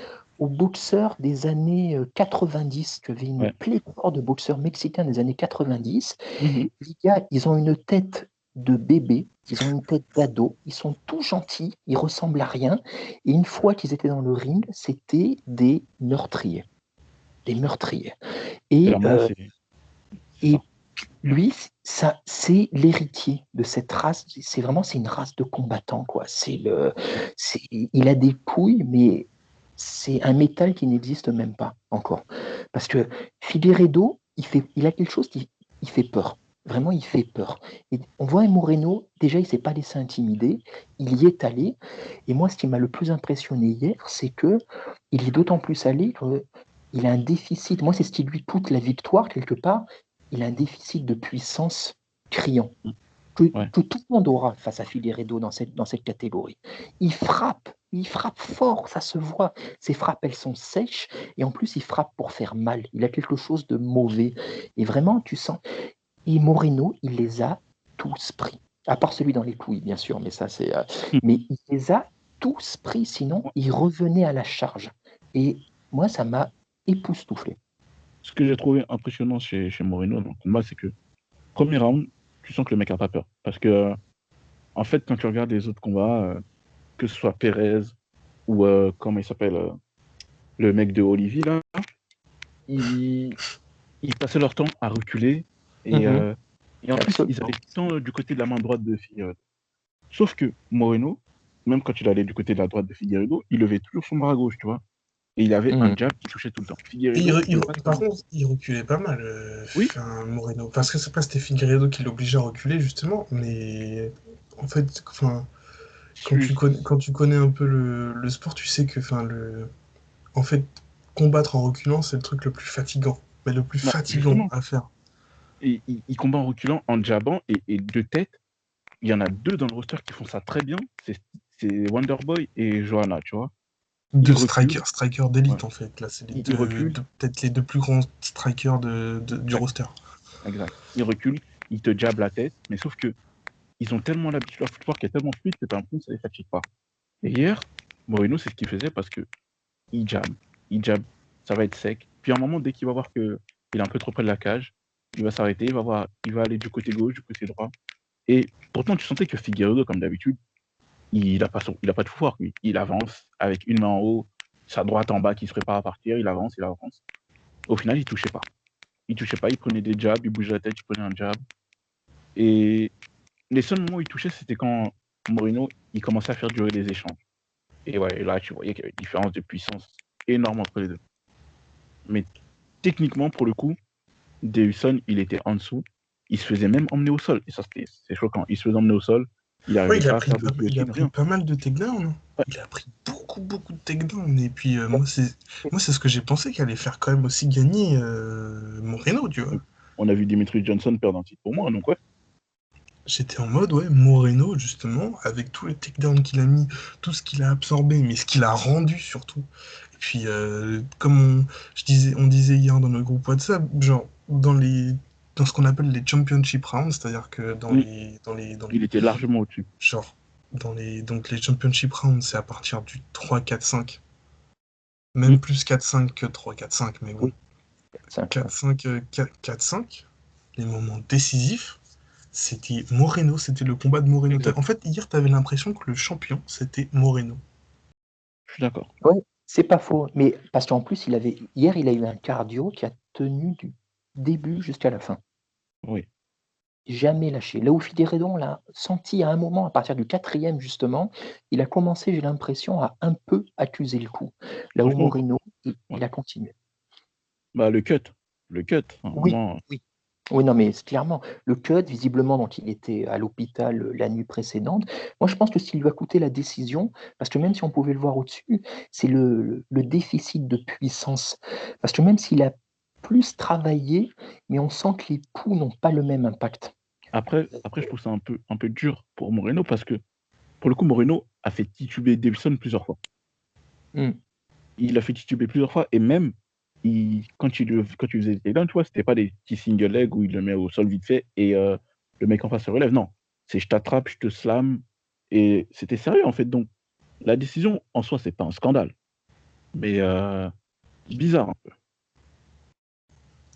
aux boxeurs des années 90. Tu avais une Ouais. pléthore de boxeurs mexicains des années 90. Mhm. Les gars, ils ont une tête de bébé, ils ont une tête d'ado, ils sont tout gentils, ils ressemblent à rien. Et une fois qu'ils étaient dans le ring, c'était des meurtriers. des meurtriers. Et Et, là, moi, euh, c'est et ça. lui, ça, c'est l'héritier de cette race. C'est une race de combattants, quoi. Il a des couilles, mais c'est un métal qui n'existe même pas encore. Parce que Figueiredo, il a quelque chose il fait peur. Vraiment, il fait peur. Et on voit un Moreno, déjà, il ne s'est pas laissé intimider. Il y est allé. Et moi, ce qui m'a le plus impressionné hier, c'est que il est d'autant plus allé qu'il a un déficit. Moi, c'est ce qui lui coûte la victoire, quelque part. Il a un déficit de puissance criant, Ouais. que tout le monde aura face à Figueiredo dans cette catégorie. Il frappe fort, ça se voit. Ses frappes, elles sont sèches, et en plus, il frappe pour faire mal. Il a quelque chose de mauvais. Et vraiment, tu sens. Et Moreno, il les a tous pris. À part celui dans les couilles, bien sûr, mais ça, c'est. Mais il les a tous pris, sinon, il revenait à la charge. Et moi, ça m'a époustouflé. Ce que j'ai trouvé impressionnant chez Moreno dans le combat, c'est que, premier round, tu sens que le mec a pas peur. Parce que, en fait, quand tu regardes les autres combats, que ce soit Perez ou, comment il s'appelle, le mec de Olivier, là, ils, ils passaient leur temps à reculer. Et, Mhm. et en plus, ils allaient Absolument. tout le temps du côté de la main droite de Figueiredo. Sauf que Moreno, même quand il allait du côté de la droite de Figueiredo, il levait toujours son bras gauche, tu vois. Et il avait un Mhm. jab qui touchait tout le temps. Et Figueiredo, il passe sa par main. contre, il reculait pas mal, Oui, Moreno. Parce que c'est pas c'était Figueiredo qui l'obligeait à reculer, justement, mais en fait, enfin, je- quand tu connais un peu le sport, tu sais que, en fait, combattre en reculant, c'est le truc le plus fatigant. Mais le plus bah, fatigant justement, à faire. il combat en reculant, en jabant, et de tête, il y en a deux dans le roster qui font ça très bien. C'est Wonderboy et Johanna, tu vois. Deux Ils reculent, strikers ouais. d'élite, en fait. Là, c'est Ils reculent, peut-être les deux plus grands strikers du exact, roster. exact. Ils reculent, ils te jabent la tête, mais sauf que ils ont tellement l'habitude, leur footwork qui est tellement fluide que t'as l'impression que ça les fatigue pas. Et hier, Moreno, c'est ce qu'il faisait parce que il il jab, ça va être sec. Puis à un moment, dès qu'il va voir que il est un peu trop près de la cage, il va s'arrêter, il va aller du côté gauche, du côté droit. Et pourtant, tu sentais que Figueiredo, comme d'habitude, il a pas de footwork, lui. Il avance avec une main en haut, sa droite en bas qui se prépare à partir, il avance, il avance. Au final, il touchait pas. Il touchait pas, il prenait des jabs, il bougeait la tête, il prenait un jab. Et les seuls moments où il touchait, c'était quand Moreno, il commençait à faire durer les échanges. Et ouais, et là, tu voyais qu'il y avait une différence de puissance énorme entre les deux. Mais techniquement, pour le coup, Dewson, il était en dessous. Il se faisait même emmener au sol. Et ça, c'est choquant. Il se faisait emmener au sol. Il Ouais, n'arrivait pas à faire de il a guillotine, pris rien. pas mal de takedowns, hein. Ouais, Il a pris beaucoup de takedowns. Et puis, moi, c'est ce que j'ai pensé qu'il allait faire quand même aussi gagner Moreno, tu vois. on a vu Dimitri Johnson perdre un titre pour moi, donc ouais. J'étais en mode, ouais, Moreno, justement, avec tous les takedowns qu'il a mis, tout ce qu'il a absorbé, mais ce qu'il a rendu surtout. Et puis, on disait hier dans notre groupe WhatsApp, genre, dans ce qu'on appelle les championship rounds, c'est-à-dire que Oui, il était largement au-dessus. genre, donc les championship rounds, c'est à partir du 3, 4, 5. Mm, Même plus 4-5 que 3-4-5, mais bon. Oui, 5, ouais. 4-5, 4-5, les moments décisifs, c'était Moreno, c'était le combat de Moreno. exact. En fait, hier, t'avais l'impression que le champion, c'était Moreno. Je suis d'accord. Ouais, c'est pas faux. Mais parce qu'en plus, hier, il a eu un cardio qui a tenu du début jusqu'à la fin. Oui. Jamais lâché. Là où Figueiredo, on l'a senti à un moment, à partir du quatrième, justement, il a commencé, j'ai l'impression, à un peu accuser le coup. Là où Franchement, Moreno, ouais. il a continué. Bah, le cut. Le cut, à un Oui, moment. oui. Oui, non, mais clairement, le cut, visiblement, donc il était à l'hôpital la nuit précédente. Moi, je pense que ce qui lui a coûté la décision, parce que même si on pouvait le voir au-dessus, c'est le déficit de puissance. Parce que même s'il a plus travaillé, mais on sent que les coups n'ont pas le même impact. Après, je trouve ça un peu dur pour Moreno parce que, pour le coup, Moreno a fait tituber Davidson plusieurs fois. Hmm. Il a fait tituber plusieurs fois et même, quand il faisait des takedowns, tu vois, c'était pas des petits single leg où il le met au sol vite fait et le mec en face se relève. Non, c'est je t'attrape, je te slam et c'était sérieux en fait. Donc, la décision en soi, c'est pas un scandale, mais bizarre un peu.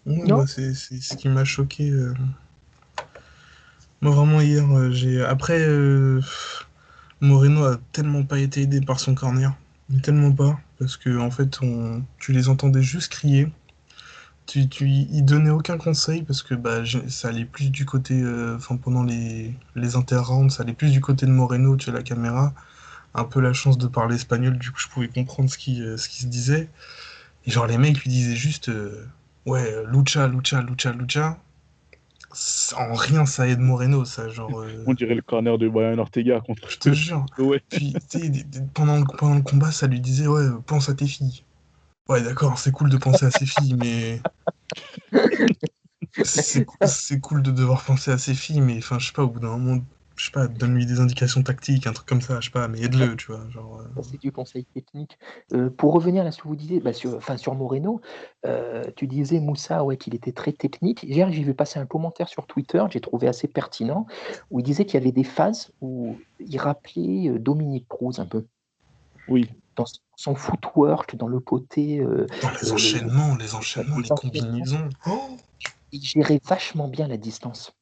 Ouais, Non, moi, c'est ce qui m'a choqué. Moi, vraiment, hier, Après, Moreno a tellement pas été aidé par son corner. Mais tellement pas. Parce que, en fait, tu les entendais juste crier. il donnait aucun conseil parce que ça allait plus du côté, enfin pendant les inter-rounds, ça allait plus du côté de Moreno, tu vois, la caméra. Un peu la chance de parler espagnol, du coup je pouvais comprendre ce qui se disait. Et genre les mecs lui disaient juste, ouais, lucha, lucha, lucha, lucha. En rien ça aide Moreno, ça, genre, On dirait le corner de Brian Ortega contre je te jure. ouais. Puis, tu sais, pendant le combat, ça lui disait, ouais, pense à tes filles. Ouais, d'accord, c'est cool de penser à ses filles, mais c'est cool de devoir penser à ses filles, mais enfin, je sais pas, au bout d'un moment, je sais pas, donne-lui des indications tactiques, un truc comme ça, je sais pas, mais aide-le, tu vois, genre. Ça, c'est du conseil technique. Pour revenir à ce que vous disiez, sur Moreno, tu disais, Moussa, ouais, qu'il était très technique. Hier, j'ai vu passer un commentaire sur Twitter, j'ai trouvé assez pertinent, où il disait qu'il y avait des phases où il rappelait Dominique Cruz un peu, Oui. dans son footwork, dans le côté, Dans les les enchaînements, les enchaînements. combinaisons. Oh, Il gérait vachement bien la distance.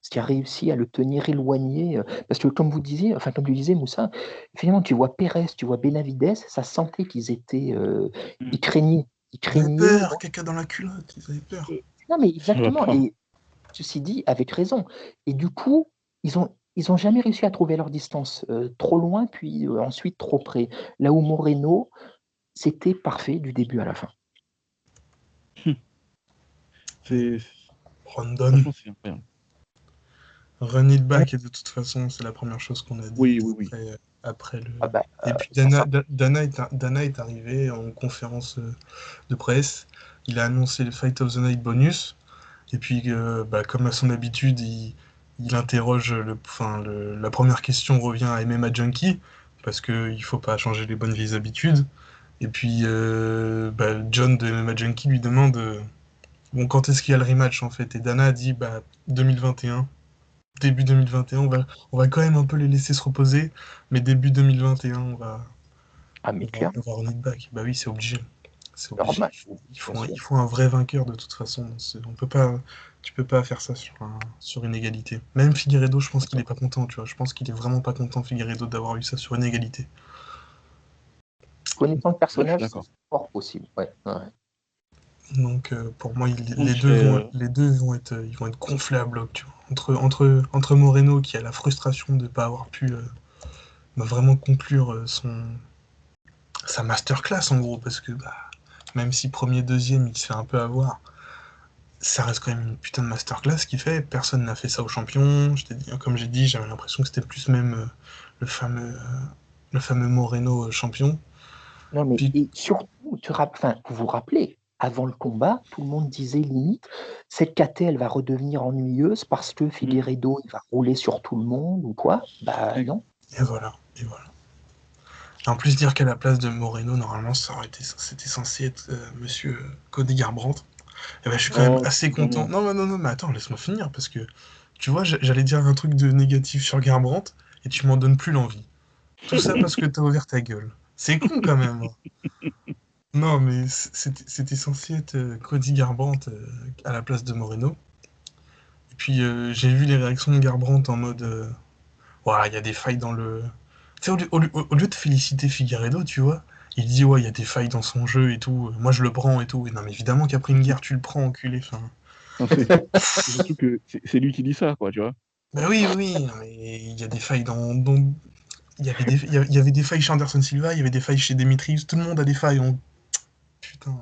Ce qui a réussi à le tenir éloigné, parce que comme tu disais Moussa, finalement tu vois Pérez, tu vois Benavides, ça sentait qu'ils étaient, Mm. ils craignaient ils avaient ouais. peur, caca dans la culotte, ils avaient peur. Non mais Ça va exactement, pas. et ceci dit avec raison, et du coup, ils ont jamais réussi à trouver leur distance, trop loin puis, ensuite trop près. Là où Moreno, c'était parfait du début à la fin. C'est Rondon, franchement c'est incroyable. run it Ouais. back, et de toute façon, c'est la première chose qu'on a dit Oui, oui, oui. après le. Ah bah, Et puis ça Dana est arrivé en conférence de presse. Il a annoncé le Fight of the Night bonus. Et puis, comme à son habitude, il interroge la première question revient à MMA Junkie, parce qu'il ne faut pas changer les bonnes vieilles habitudes. Et puis, John de MMA Junkie lui demande bon, quand est-ce qu'il y a le rematch en fait. Et Dana a dit 2021, début 2021, on va quand même un peu les laisser se reposer, mais début 2021, mais clair, on va run it back. Bah oui, c'est obligé. C'est obligé. normal, bien sûr. Il faut un vrai vainqueur de toute façon. On peut pas, tu peux pas faire ça sur une égalité. Même Figueiredo, je pense qu'il est pas content, tu vois. Je pense qu'il est vraiment pas content, Figueiredo, d'avoir eu ça sur une égalité. Connaissant le Là, je suis personnage, c'est d'accord. fort possible, ouais, ouais. Donc pour moi, Contre, je serais, les deux ils vont être gonflés à bloc, tu vois. Entre Moreno qui a la frustration de pas avoir pu vraiment conclure sa masterclass en gros, parce que même si premier, deuxième, il se fait un peu avoir, ça reste quand même une putain de masterclass qu'il fait. Personne n'a fait ça au champion. Comme j'ai dit, j'avais l'impression que c'était plus même le fameux, euh, le fameux Moreno champion. Non, mais Puis, et surtout, vous vous rappelez, avant le combat, tout le monde disait limite, cette KT, elle va redevenir ennuyeuse parce que mm, Figueiredo, il va rouler sur tout le monde ou quoi? Bah ex- non. et voilà, et voilà. En plus, dire qu'à la place de Moreno, normalement, c'était censé être Monsieur Cody Garbrandt. Et ben, je suis quand même Oh, assez non, content. non. Non, non, non, mais attends, laisse-moi finir parce que tu vois, j'allais dire un truc de négatif sur Garbrandt et tu m'en donnes plus l'envie. Tout ça parce que t'as ouvert ta gueule. C'est con quand même, hein. Non, mais c'était censé être Cody Garbrandt à la place de Moreno. Et puis j'ai vu les réactions de Garbrandt en mode ouais, il y a des failles dans le. Tu sais, au lieu de féliciter Figueiredo, tu vois, il dit ouais, il y a des failles dans son jeu et tout, moi je le prends et tout. Et non, mais évidemment qu'après une guerre, tu le prends, enculé. Enfin, Non, c'est surtout que c'est lui qui dit ça, quoi, tu vois. bah oui, oui, non, mais il y a des failles il y avait des failles chez Anderson Silva, il y avait des failles chez Demetrius, tout le monde a des failles. Putain,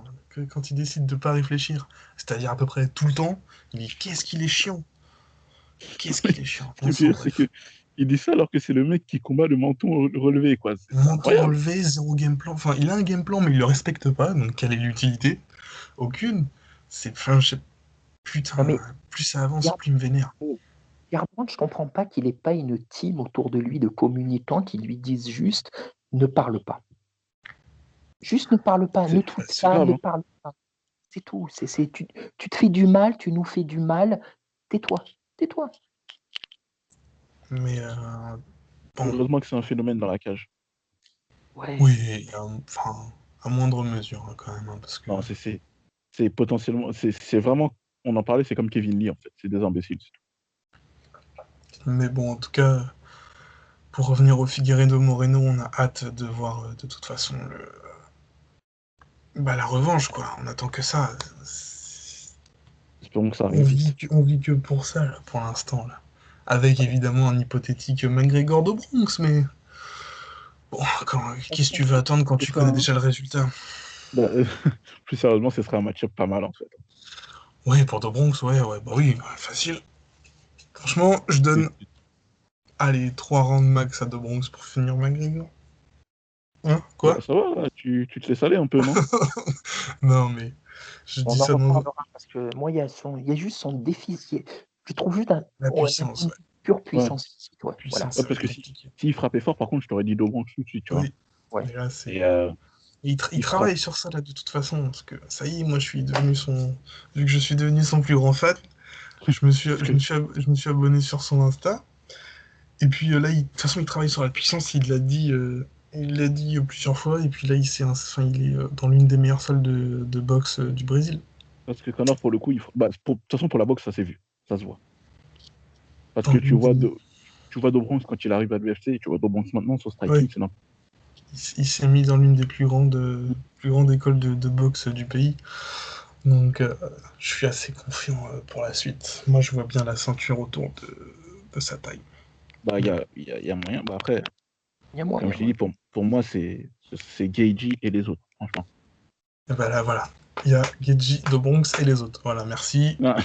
quand il décide de pas réfléchir, c'est-à-dire à peu près tout le temps, il dit qu'est-ce qu'il est chiant. Qu'est-ce qu'il est chiant. Ce qui est Enfin pire, c'est bref. que il dit ça alors que c'est le mec qui combat le menton relevé, quoi. C'est Menton incroyable. relevé, zéro game plan. Enfin, il a un game plan, mais il le respecte pas, donc quelle est l'utilité? Aucune. Enfin, Non, putain, mais plus ça avance, Gar- plus il me vénère. Garbrandt, je comprends pas qu'il n'ait pas une team autour de lui de communicants qui lui disent juste ne parle pas. Juste ne parle pas, ne tweet C'est pas, grave, ne hein. parle pas. C'est tout. Tu te fais du mal, tu nous fais du mal. Tais-toi. Tais-toi. Mais bon, Heureusement que c'est un phénomène dans la cage. Ouais. oui, enfin, à moindre mesure hein, quand même, hein, parce que. Non, c'est potentiellement, c'est vraiment, on en parlait, c'est comme Kevin Lee, en fait. C'est des imbéciles. Mais bon, en tout cas, pour revenir au Figueiredo Moreno, on a hâte de voir de toute façon la revanche, quoi. On attend que ça. Donc ça On arrive. vit que pour ça, là, pour l'instant, là. Avec évidemment un hypothétique McGregor de Bronx, mais bon, qu'est-ce que tu veux attendre quand Ce tu sera connais un- déjà le résultat? bah, plus sérieusement, ce sera un match-up pas mal en fait. Ouais, pour de Bronx, ouais, bah oui, ouais, facile. Franchement, je Et- donne, allez, 3 rounds max à de Bronx pour finir McGregor. Hein? Bah, Quoi? ça va, là, tu te laisses aller un peu, non? Non, mais je dis On en ça dans reparlera parce que moi, il y a juste son déficit. Je trouve juste la ouais, d'un puissance, point de ouais. vue pure Ouais. puissance physique. Ouais, voilà. Puissance, Ouais, ça va parce être que compliqué. s'il frappait fort, par contre, je t'aurais dit Dobranx tout de suite, tu vois. Oui, Ouais. mais là, c'est. Et Il il frappe. travaille sur ça, là, de toute façon, parce que ça y est, moi, je suis devenu son. Vu que je suis devenu son plus grand fan, Parce que je me suis abonné sur son Insta. Et puis là, de toute façon, il travaille sur la puissance, il l'a dit plusieurs fois. Et puis là, enfin, il est dans l'une des meilleures salles de boxe du Brésil. Parce que Connor, pour le coup, bah, de toute façon, pour la boxe, ça s'est vu. Ça se voit. Parce Dans que l'une des... tu vois Dobranx quand il arrive à l'UFC, et tu vois Dobranx maintenant, son Ouais, striking, c'est n'importe il s'est mis dans l'une des plus grandes écoles de boxe du pays. Donc, je suis assez confiant pour la suite. Moi, je vois bien la ceinture autour de sa taille. bah, Mais bon. il y a moyen. Bah, après, Il y a comme moyen. je t'ai Ouais. dit, pour moi, c'est Gaethje et les autres, franchement. Et ben là, voilà. Il y a Geji, de Bronx et les autres. Voilà, merci. Non,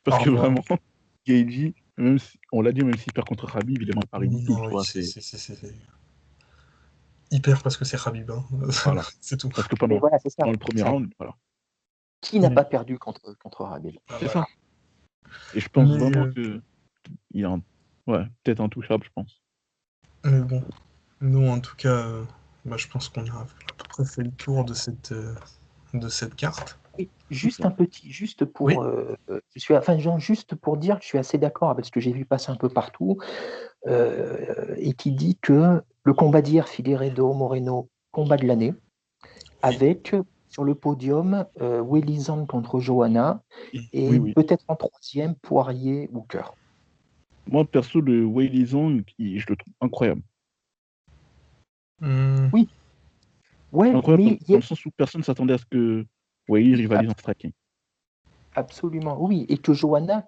parce Au que revoir. vraiment, Gaethje, même si, on l'a dit, même s'il perd contre Khabib, il est mal pas ridicule, Non, tu oui, vois. c'est hyper parce que c'est Khabib, hein. Voilà. C'est tout. Parce que Mais voilà, c'est ça. pendant le premier Ça. round, voilà. Qui n'a pas perdu contre Rabel? Ah, C'est voilà. ça. Et je pense Mais, vraiment euh, que il est ouais, peut-être intouchable, je pense. mais bon, nous, en tout cas, bah, je pense qu'on a à peu près fait le tour de cette carte. Et C'est juste ça. un petit, juste Oui, pour, enfin, genre, juste pour dire que je suis assez d'accord avec ce que j'ai vu passer un peu partout, et qui dit que le combat d'hier, Figueiredo Moreno, combat de l'année, oui. avec sur le podium Welisand contre Johanna Oui, et oui. peut-être en troisième Poirier Hooker. Moi, perso, le Weili Zhang, je le trouve incroyable. Hmm, Oui, ouais, Incroyable mais dans le sens où personne ne s'attendait à ce que Weili rivalise en striking. absolument, oui, et que Johanna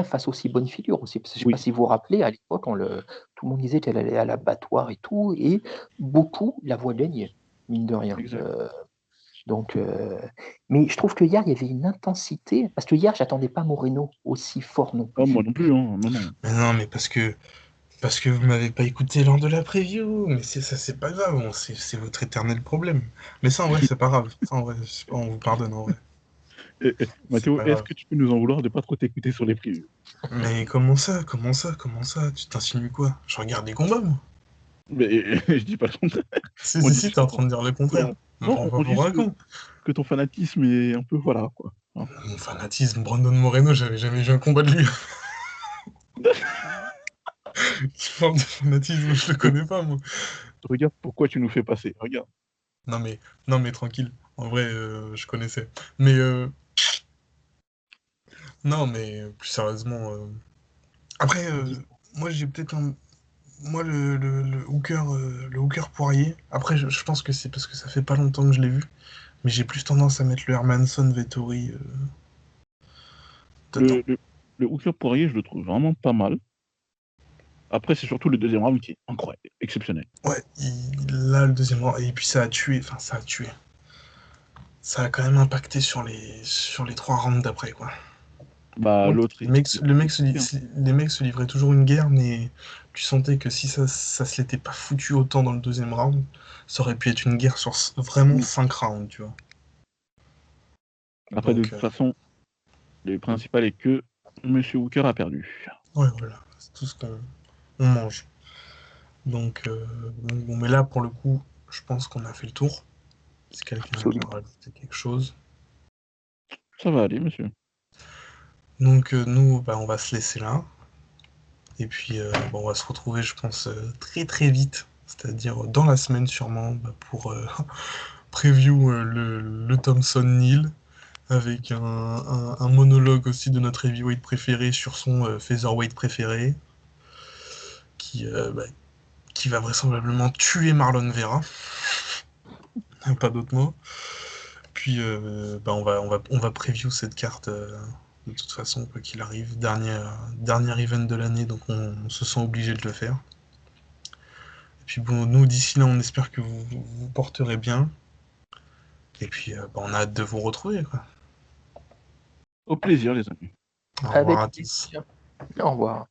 fasse aussi bonne figure aussi. Parce que je ne sais pas Oui, si vous vous rappelez, à l'époque, tout le monde disait qu'elle allait à l'abattoir et tout, et beaucoup la voient gagner, mine de rien. exact. Donc, mais je trouve que hier, il y avait une intensité, parce que hier, j'attendais pas Moreno aussi fort non Ah, moi plus. non plus, hein. Non, non. mais non, mais parce que vous m'avez pas écouté lors de la preview. Mais ça, c'est pas grave. C'est votre éternel problème. Mais ça, en vrai, c'est pas grave. Ça, en vrai, on vous pardonne, en vrai. C'est Mathéo, pas est-ce grave. que tu peux nous en vouloir de pas trop t'écouter sur les previews? Mais comment ça? Comment ça? Comment ça? Tu t'insinues quoi? Je regarde les combats, moi. Mais je dis pas le contraire. On dit Si, t'es juste en que train de dire le contraire. voilà. Me Non, prends pas on dit pour juste un con. que ton fanatisme est un peu voilà quoi. Hein. Mon fanatisme, Brandon Moreno, j'avais jamais vu un combat de lui. Tu parles de fanatisme, je le Donc, connais pas, moi. regarde pourquoi tu nous fais passer. Regarde. Non mais, non mais tranquille. En vrai, je connaissais. Mais non, mais plus sérieusement. Après, moi j'ai peut-être un. Moi le hooker Poirier. Après, je pense que c'est parce que ça fait pas longtemps que je l'ai vu. Mais j'ai plus tendance à mettre le Hermanson Vettori dedans. Le, le, le Hooker Poirier, je le trouve vraiment pas mal. Après, c'est surtout le deuxième round qui est incroyable, exceptionnel. Ouais, là le deuxième round. Et puis ça a tué. Enfin, ça a tué. Ça a quand même impacté sur les 3 rounds d'après, quoi. Bah, Oui, l'autre, il a tout expliqué, hein. Les mecs se livraient toujours une guerre, mais tu sentais que si ça se l'était pas foutu autant dans le deuxième round, ça aurait pu être une guerre sur vraiment Mm. 5 rounds, tu vois. Après, de Donc, toute façon, le principal est que Monsieur Hooker a perdu. ouais, voilà, c'est tout ce qu'on on mange. Donc, bon, mais là, pour le coup, je pense qu'on a fait le tour. Si quelqu'un veut absolument. rajouter quelque chose. Ça va aller, monsieur. Donc, nous, bah, on va se laisser là. Et puis, bon, on va se retrouver, je pense, très très vite. C'est-à-dire dans la semaine, sûrement, bah, pour preview le Thompson Neal avec un monologue aussi de notre heavyweight préféré sur son featherweight préféré bah, qui va vraisemblablement tuer Marlon Vera. Pas d'autre mot. puis, on va preview cette carte de toute façon, quoi qu'il arrive. Dernier event de l'année, donc on se sent obligé de le faire. Et puis bon, nous, d'ici là, on espère que vous porterez bien. Et puis, on a hâte de vous retrouver, quoi. Au plaisir, les amis. Au revoir à Avec tous. plaisir. Au revoir.